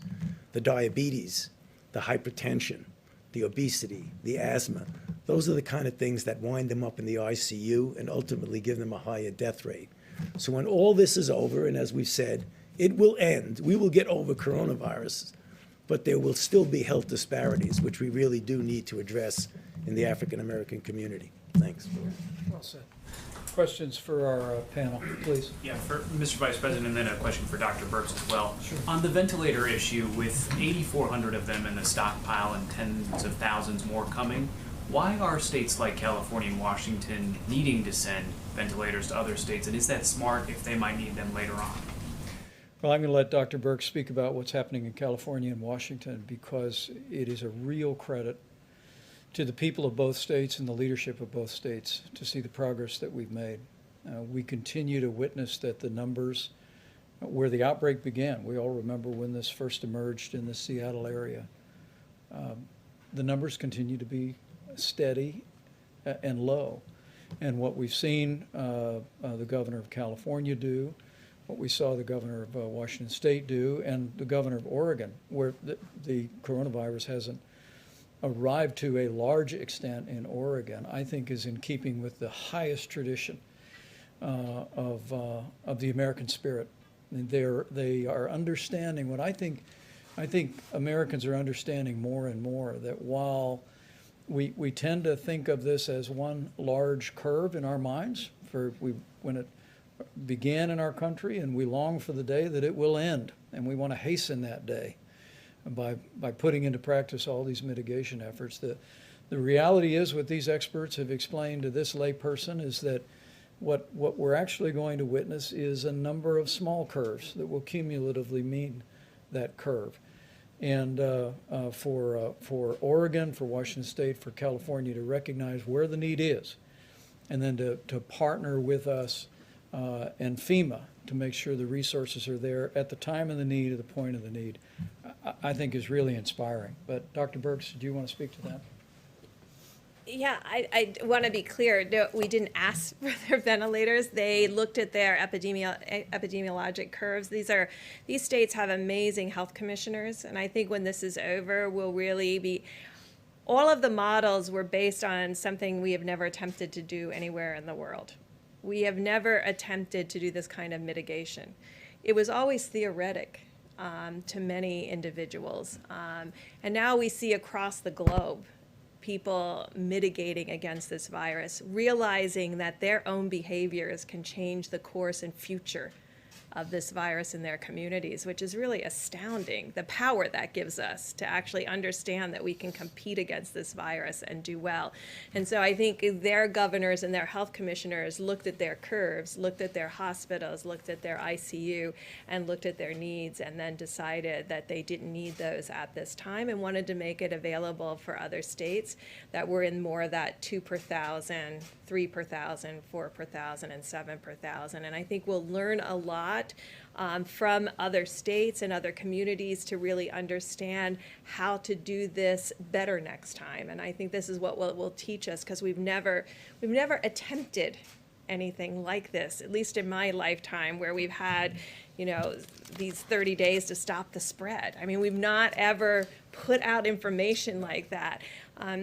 the diabetes, the hypertension, the obesity, the asthma, Those are the kind of things that wind them up in the ICU and ultimately give them a higher death rate. So when all this is over, and as we've said, it will end, we will get over coronavirus, but there will still be health disparities, which we really do need to address in the African-American community. Thanks. Well said. Questions for our panel, please. Yeah, for Mr. Vice President, and then a question for Dr. Burks as well. Sure. On the ventilator issue, with 8,400 of them in the stockpile and tens of thousands more coming, why are states like California and Washington needing to send ventilators to other states, and is that smart if they might need them later on? Well, I'm going to let Dr. Burke speak about what's happening in California and Washington, because it is a real credit to the people of both states and the leadership of both states to see the progress that we've made. We continue to witness that the numbers where the outbreak began, we all remember when this first emerged in the Seattle area, the numbers continue to be steady and low. And what we've seen the governor of California do, what we saw the governor of Washington State do, and the governor of Oregon, where the coronavirus hasn't arrived to a large extent in Oregon, I think is in keeping with the highest tradition of the American spirit. And they are understanding what I think Americans are understanding more and more, that while we tend to think of this as one large curve in our minds when it began in our country, and we long for the day that it will end, and we want to hasten that day by putting into practice all these mitigation efforts. The reality is, what these experts have explained to this layperson, is that what we're actually going to witness is a number of small curves that will cumulatively mean that curve. And for Oregon, for Washington State, for California to recognize where the need is, and then to partner with us and FEMA to make sure the resources are there at the time of the need, at the point of the need, I think is really inspiring. But Dr. Burks, do you want to speak to that? Yeah, I want to be clear. No, we didn't ask for their ventilators. They looked at their epidemiologic curves. These states have amazing health commissioners, and I think when this is over, we'll really be. All of the models were based on something we have never attempted to do anywhere in the world. We have never attempted to do this kind of mitigation. It was always theoretic to many individuals, and now we see across the globe people mitigating against this virus, realizing that their own behaviors can change the course and future of this virus in their communities, which is really astounding, the power that gives us to actually understand that we can compete against this virus and do well. And so I think their governors and their health commissioners looked at their curves, looked at their hospitals, looked at their ICU, and looked at their needs, and then decided that they didn't need those at this time and wanted to make it available for other states that were in more of that 2 per 1,000, 3 per 1,000, 4 per 1,000, and 7 per 1,000. And I think we'll learn a lot from other states and other communities to really understand how to do this better next time. And I think this is what will teach us, because we've never attempted anything like this, at least in my lifetime, where we've had, these 30 days to stop the spread. I mean, we've not ever put out information like that.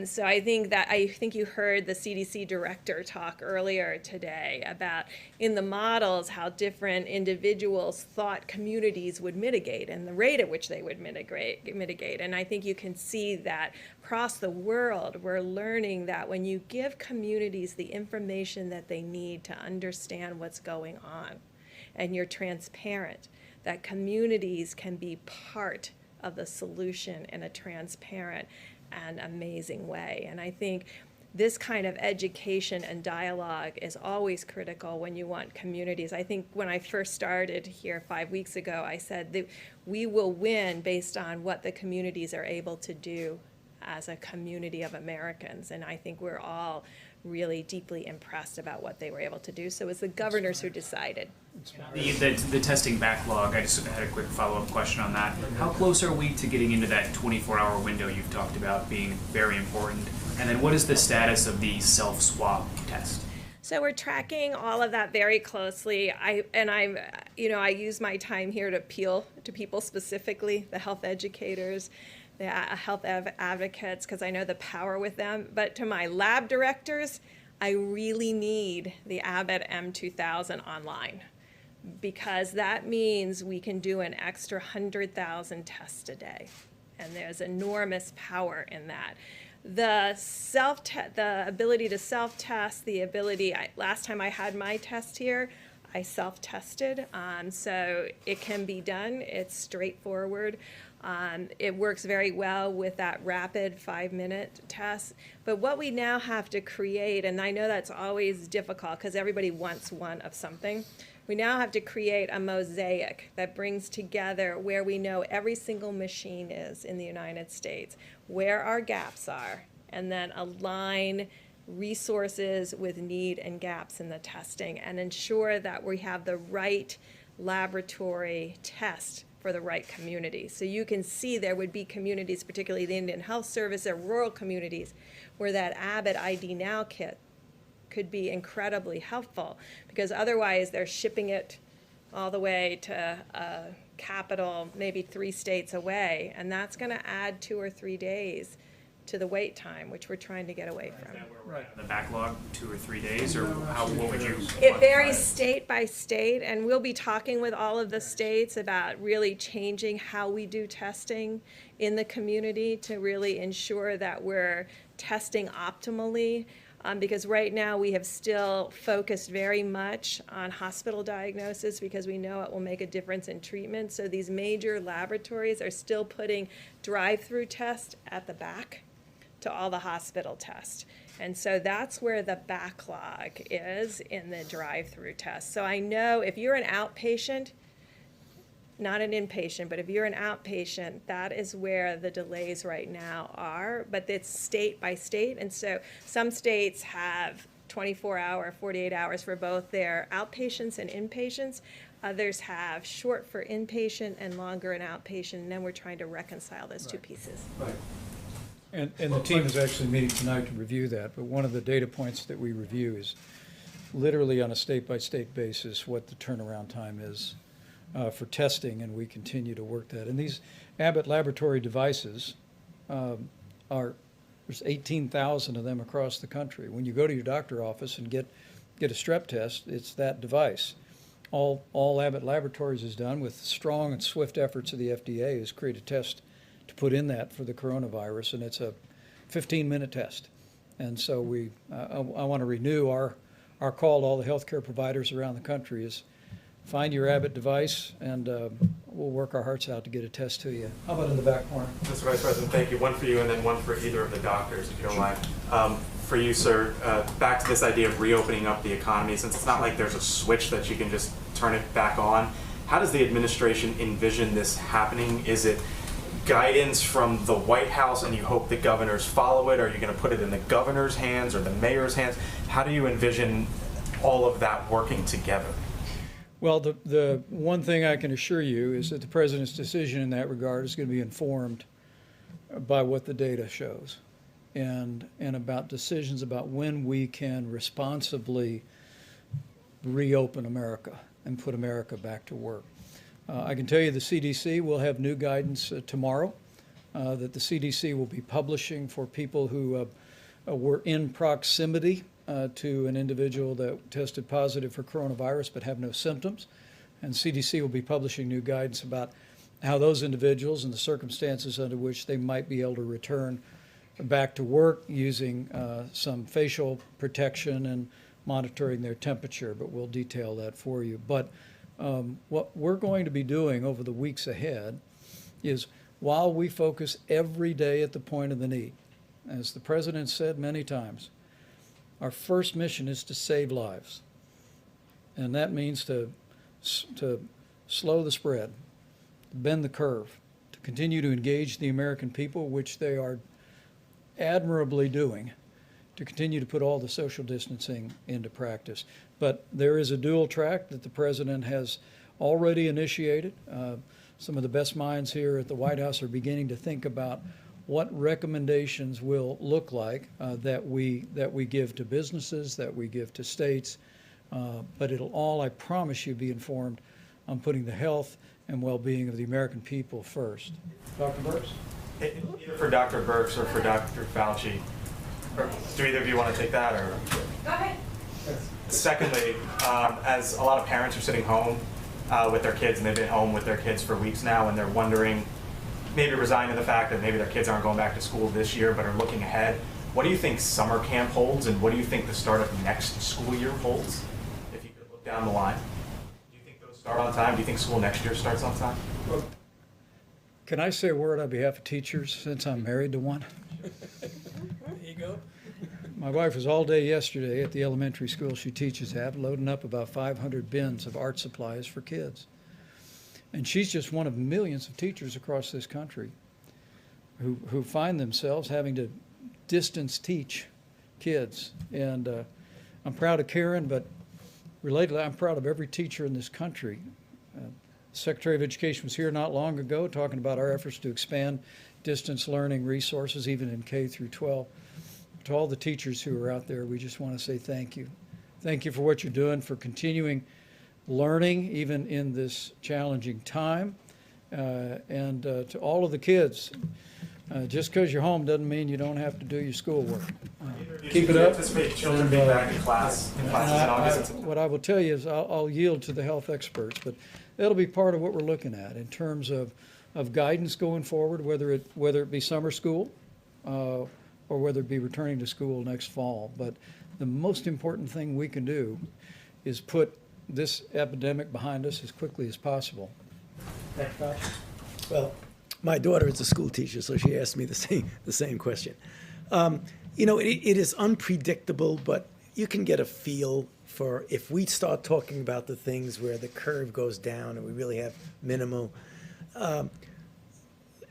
So I think you heard the CDC director talk earlier today about, in the models, how different individuals thought communities would mitigate and the rate at which they would mitigate. And I think you can see that across the world, we're learning that when you give communities the information that they need to understand what's going on, and you're transparent, that communities can be part of the solution in a transparent and amazing way. And I think this kind of education and dialogue is always critical when you want communities. I think when I first started here 5 weeks ago, I said that we will win based on what the communities are able to do as a community of Americans. And I think we're all really deeply impressed about what they were able to do. So it was the governors who decided. The testing backlog, I just had a quick follow-up question on that. How close are we to getting into that 24-hour window you've talked about being very important? And then what is the status of the self-swab test? So we're tracking all of that very closely. I use my time here to appeal to people, specifically the health educators, the health advocates, because I know the power with them, but to my lab directors, I really need the Abbott M2000 online, because that means we can do an extra 100,000 tests a day, and there's enormous power in that. The ability to self-test, the ability, last time I had my test here, I self-tested, so it can be done. It's straightforward. It works very well with that rapid 5-minute test. But what we now have to create, and I know that's always difficult because everybody wants one of something, we now have to create a mosaic that brings together where we know every single machine is in the United States, where our gaps are, and then align resources with need and gaps in the testing and ensure that we have the right laboratory test for the right community. So you can see there would be communities, particularly the Indian Health Service or rural communities, where that Abbott ID Now kit could be incredibly helpful, because otherwise they're shipping it all the way to a capital, maybe 3 states away, and that's going to add 2 or 3 days to the wait time, which we're trying to get away from. The backlog, 2 or 3 days, or what would you? It varies state by state, and we'll be talking with all of the states about really changing how we do testing in the community to really ensure that we're testing optimally. Because right now we have still focused very much on hospital diagnosis because we know it will make a difference in treatment. So these major laboratories are still putting drive-through tests at the back to all the hospital tests. And so that's where the backlog is in the drive-through test. So I know if you're an outpatient, not an inpatient, but if you're an outpatient, that is where the delays right now are, but it's state by state. And so some states have 24-hour, 48 hours for both their outpatients and inpatients. Others have short for inpatient and longer in outpatient, and then we're trying to reconcile those two pieces. Right. And the team is actually meeting tonight to review that, but one of the data points that we review is literally on a state-by-state basis what the turnaround time is for testing, and we continue to work that. And these Abbott laboratory devices there's 18,000 of them across the country. When you go to your doctor office and get a strep test, it's that device. All Abbott Laboratories has done, with strong and swift efforts of the FDA, is create a test to put in that for the coronavirus, and it's a 15-minute test. And so I want to renew our call to all the healthcare providers around the country is find your Abbott device, and we'll work our hearts out to get a test to you. How about in the back corner? Mr. Vice President, thank you. One for you and then one for either of the doctors, if you don't mind. For you, sir, back to this idea of reopening up the economy, since it's not like there's a switch that you can just turn it back on. How does the administration envision this happening? Is it guidance from the White House and you hope the governors follow it? Are you going to put it in the governor's hands or the mayor's hands? How do you envision all of that working together? Well, the one thing I can assure you is that the president's decision in that regard is going to be informed by what the data shows and about decisions about when we can responsibly reopen America and put America back to work. I can tell you the CDC will have new guidance tomorrow that the CDC will be publishing for people who were in proximity to an individual that tested positive for coronavirus but have no symptoms. And CDC will be publishing new guidance about how those individuals and the circumstances under which they might be able to return back to work using some facial protection and monitoring their temperature, but we'll detail that for you. But what we're going to be doing over the weeks ahead is, while we focus every day at the point of the need, as the president said many times, our first mission is to save lives. And that means to slow the spread, to bend the curve, to continue to engage the American people, which they are admirably doing, to continue to put all the social distancing into practice. But there is a dual track that the president has already initiated. Some of the best minds here at the White House are beginning to think about what recommendations will look like that we give to businesses, that we give to states, but it'll all, I promise you, be informed on putting the health and well-being of the American people first. Dr. Burks? Either for Dr. Birx or for Dr. Fauci. Or do either of you want to take that? Or Go ahead. secondly, as a lot of parents are sitting home with their kids, and they've been home with their kids for weeks now, and they're wondering, maybe resigned to the fact that maybe their kids aren't going back to school this year, but are looking ahead. What do you think summer camp holds, and what do you think the start of next school year holds? If you could look down the line, do you think those start on time? Do you think school next year starts on time? Can I say a word on behalf of teachers since I'm married to one? There you go. My wife was all day yesterday at the elementary school she teaches at, loading up about 500 bins of art supplies for kids. And she's just one of millions of teachers across this country who find themselves having to distance teach kids. And I'm proud of Karen, but relatedly, I'm proud of every teacher in this country. Secretary of Education was here not long ago talking about our efforts to expand distance learning resources, even in K through 12. To all the teachers who are out there, we just want to say thank you. Thank you for what you're doing, for continuing learning even in this challenging time. And to all of the kids, just because you're home doesn't mean you don't have to do your schoolwork. Keep it up. Anticipate children being back in classes in August. What I will tell you is I'll yield to the health experts, but that'll be part of what we're looking at in terms of guidance going forward, whether it be summer school or whether it be returning to school next fall. But the most important thing we can do is put this epidemic behind us as quickly as possible. Well, my daughter is a school teacher, so she asked me the same question. You know, it is unpredictable, but you can get a feel for if we start talking about the things where the curve goes down and we really have minimal,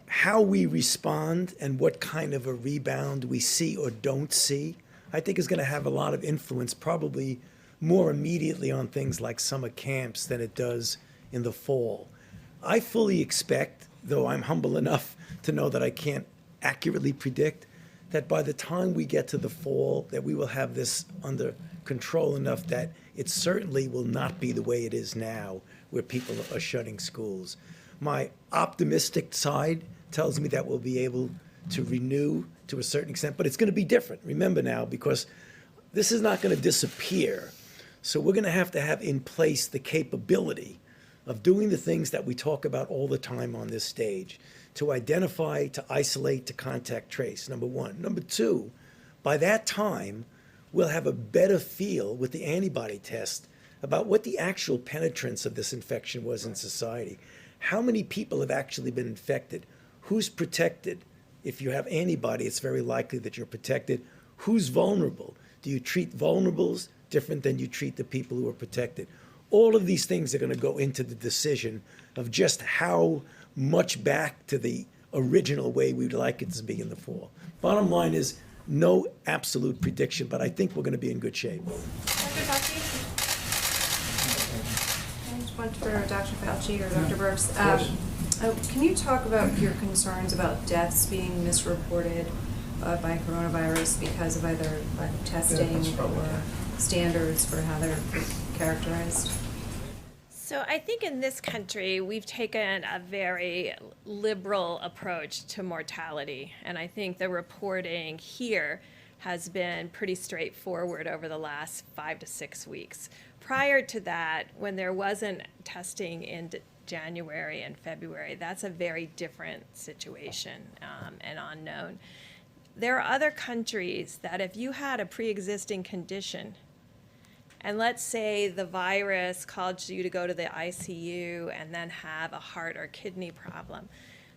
how we respond and what kind of a rebound we see or don't see, I think is going to have a lot of influence, probably more immediately on things like summer camps than it does in the fall. I fully expect, though I'm humble enough to know that I can't accurately predict, that by the time we get to the fall, that we will have this under control enough that it certainly will not be the way it is now, where people are shutting schools. My optimistic side tells me that we'll be able to renew to a certain extent, but it's going to be different. Remember now, because this is not going to disappear. So we're going to have in place the capability of doing the things that we talk about all the time on this stage, to identify, to isolate, to contact trace, number one. Number two, by that time, we'll have a better feel with the antibody test about what the actual penetrance of this infection was in society. How many people have actually been infected? Who's protected? If you have antibody, it's very likely that you're protected. Who's vulnerable? Do you treat vulnerables different than you treat the people who are protected? All of these things are going to go into the decision of just how much back to the original way we'd like it to be in the fall. Bottom line is no absolute prediction, but I think we're going to be in good shape. Dr. Fauci? I just want for Dr. Fauci or Dr. Birx. Can you talk about your concerns about deaths being misreported by coronavirus because of either lack of testing or standards for how they're characterized? So I think in this country, we've taken a very liberal approach to mortality. And I think the reporting here has been pretty straightforward over the last 5 to 6 weeks. Prior to that, when there wasn't testing in January and February, that's a very different situation and unknown. There are other countries that if you had a pre-existing condition, and let's say the virus caused you to go to the ICU and then have a heart or kidney problem.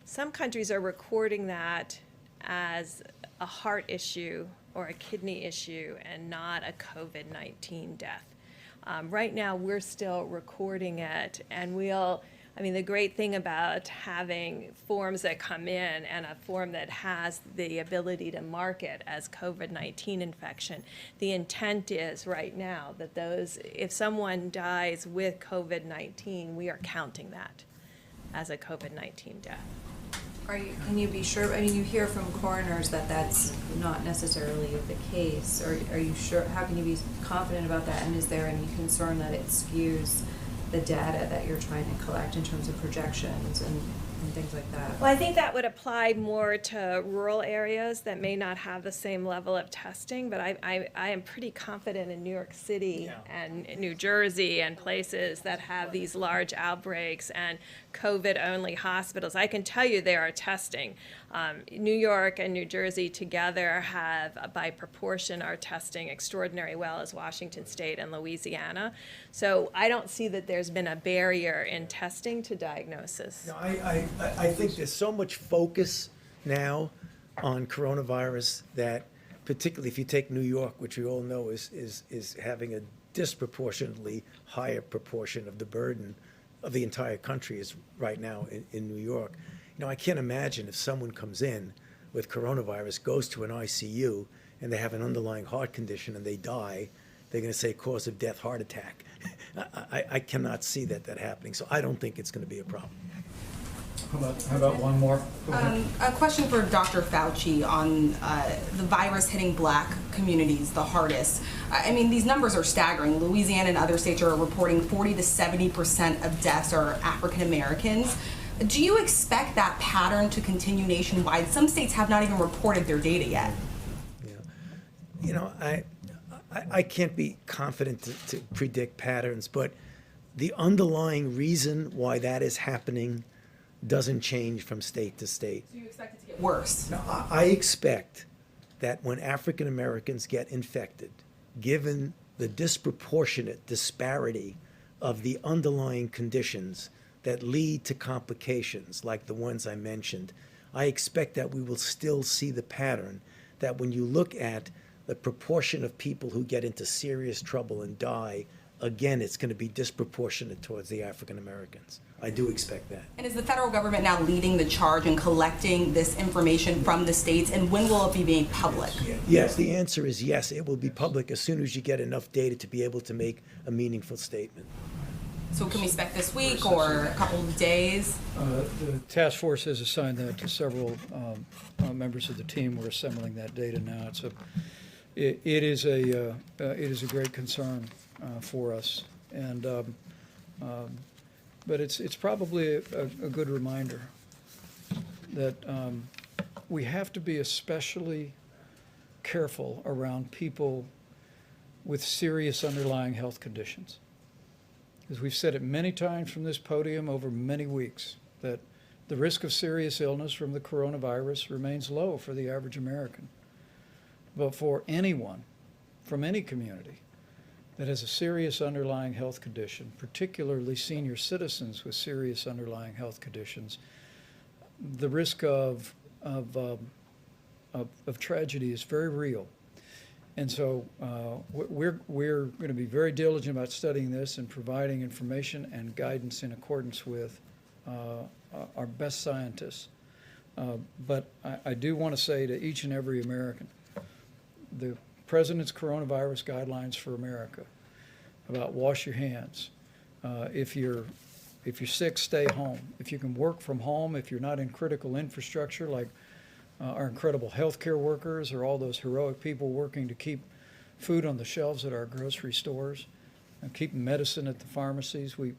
Some countries are recording that as a heart issue or a kidney issue and not a COVID-19 death. Right now, we're still recording it, and the great thing about having forms that come in and a form that has the ability to mark it as COVID-19 infection, the intent is right now that if someone dies with COVID-19, we are counting that as a COVID-19 death. Can you be sure? I mean, you hear from coroners that that's not necessarily the case. Are you sure? How can you be confident about that? And is there any concern that it skews the data that you're trying to collect in terms of projections? And and things like that? Well, I think that would apply more to rural areas that may not have the same level of testing, but I am pretty confident in New York City and New Jersey and places that have these large outbreaks and COVID-only hospitals. I can tell you they are testing. New York and New Jersey together have, by proportion, are testing extraordinarily well as Washington State and Louisiana. So I don't see that there's been a barrier in testing to diagnosis. No, I think there's so much focus now on coronavirus that, particularly if you take New York, which we all know is having a disproportionately higher proportion of the burden of the entire country is right now in New York. You know, I can't imagine if someone comes in with coronavirus, goes to an ICU, and they have an underlying heart condition and they die, they're going to say cause of death, heart attack. I cannot see that happening, so I don't think it's going to be a problem. How about one more? A question for Dr. Fauci on the virus hitting Black communities the hardest. I mean, these numbers are staggering. Louisiana and other states are reporting 40 to 70% of deaths are African Americans. Do you expect that pattern to continue nationwide? Some states have not even reported their data yet. Yeah. You know, I can't be confident to predict patterns, but the underlying reason why that is happening doesn't change from state to state. So you expect it to get worse? No, I expect that when African Americans get infected, given the disproportionate disparity of the underlying conditions that lead to complications like the ones I mentioned, I expect that we will still see the pattern that when you look at the proportion of people who get into serious trouble and die, again, it's going to be disproportionate towards the African Americans. I do expect that. And is the federal government now leading the charge in collecting this information from the states, and when will it be made public? Yes, the answer is yes. It will be public as soon as you get enough data to be able to make a meaningful statement. So can we expect this week or a couple of days? The task force has assigned that to several members of the team. We're assembling that data now. It is a great concern for us, and but it's probably a good reminder that we have to be especially careful around people with serious underlying health conditions. As we've said it many times from this podium over many weeks, that the risk of serious illness from the coronavirus remains low for the average American. But for anyone from any community that has a serious underlying health condition, particularly senior citizens with serious underlying health conditions, the risk of tragedy is very real. And so we're going to be very diligent about studying this and providing information and guidance in accordance with our best scientists. But I do want to say to each and every American, the President's coronavirus guidelines for America about wash your hands. If you're sick, stay home. If you can work from home, if you're not in critical infrastructure like our incredible healthcare workers or all those heroic people working to keep food on the shelves at our grocery stores and keep medicine at the pharmacies, we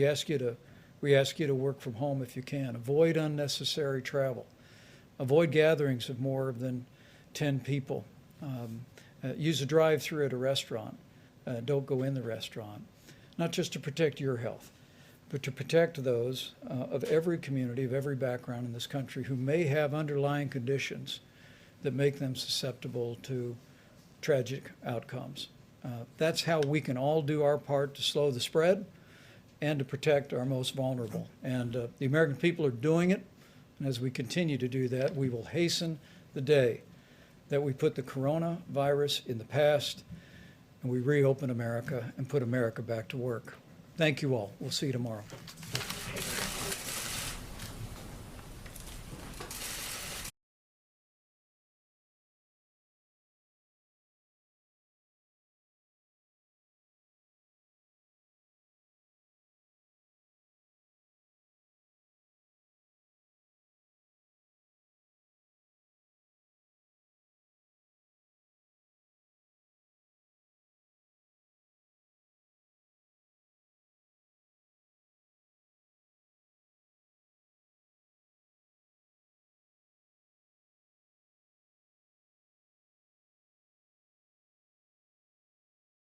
ask you to work from home if you can. Avoid unnecessary travel. Avoid gatherings of more than 10 people. Use a drive-through at a restaurant. Don't go in the restaurant. Not just to protect your health, but to protect those of every community, of every background in this country who may have underlying conditions that make them susceptible to tragic outcomes. That's how we can all do our part to slow the spread and to protect our most vulnerable. And the American people are doing it. And as we continue to do that, we will hasten the day that we put the coronavirus in the past and we reopen America and put America back to work. Thank you all. We'll see you tomorrow.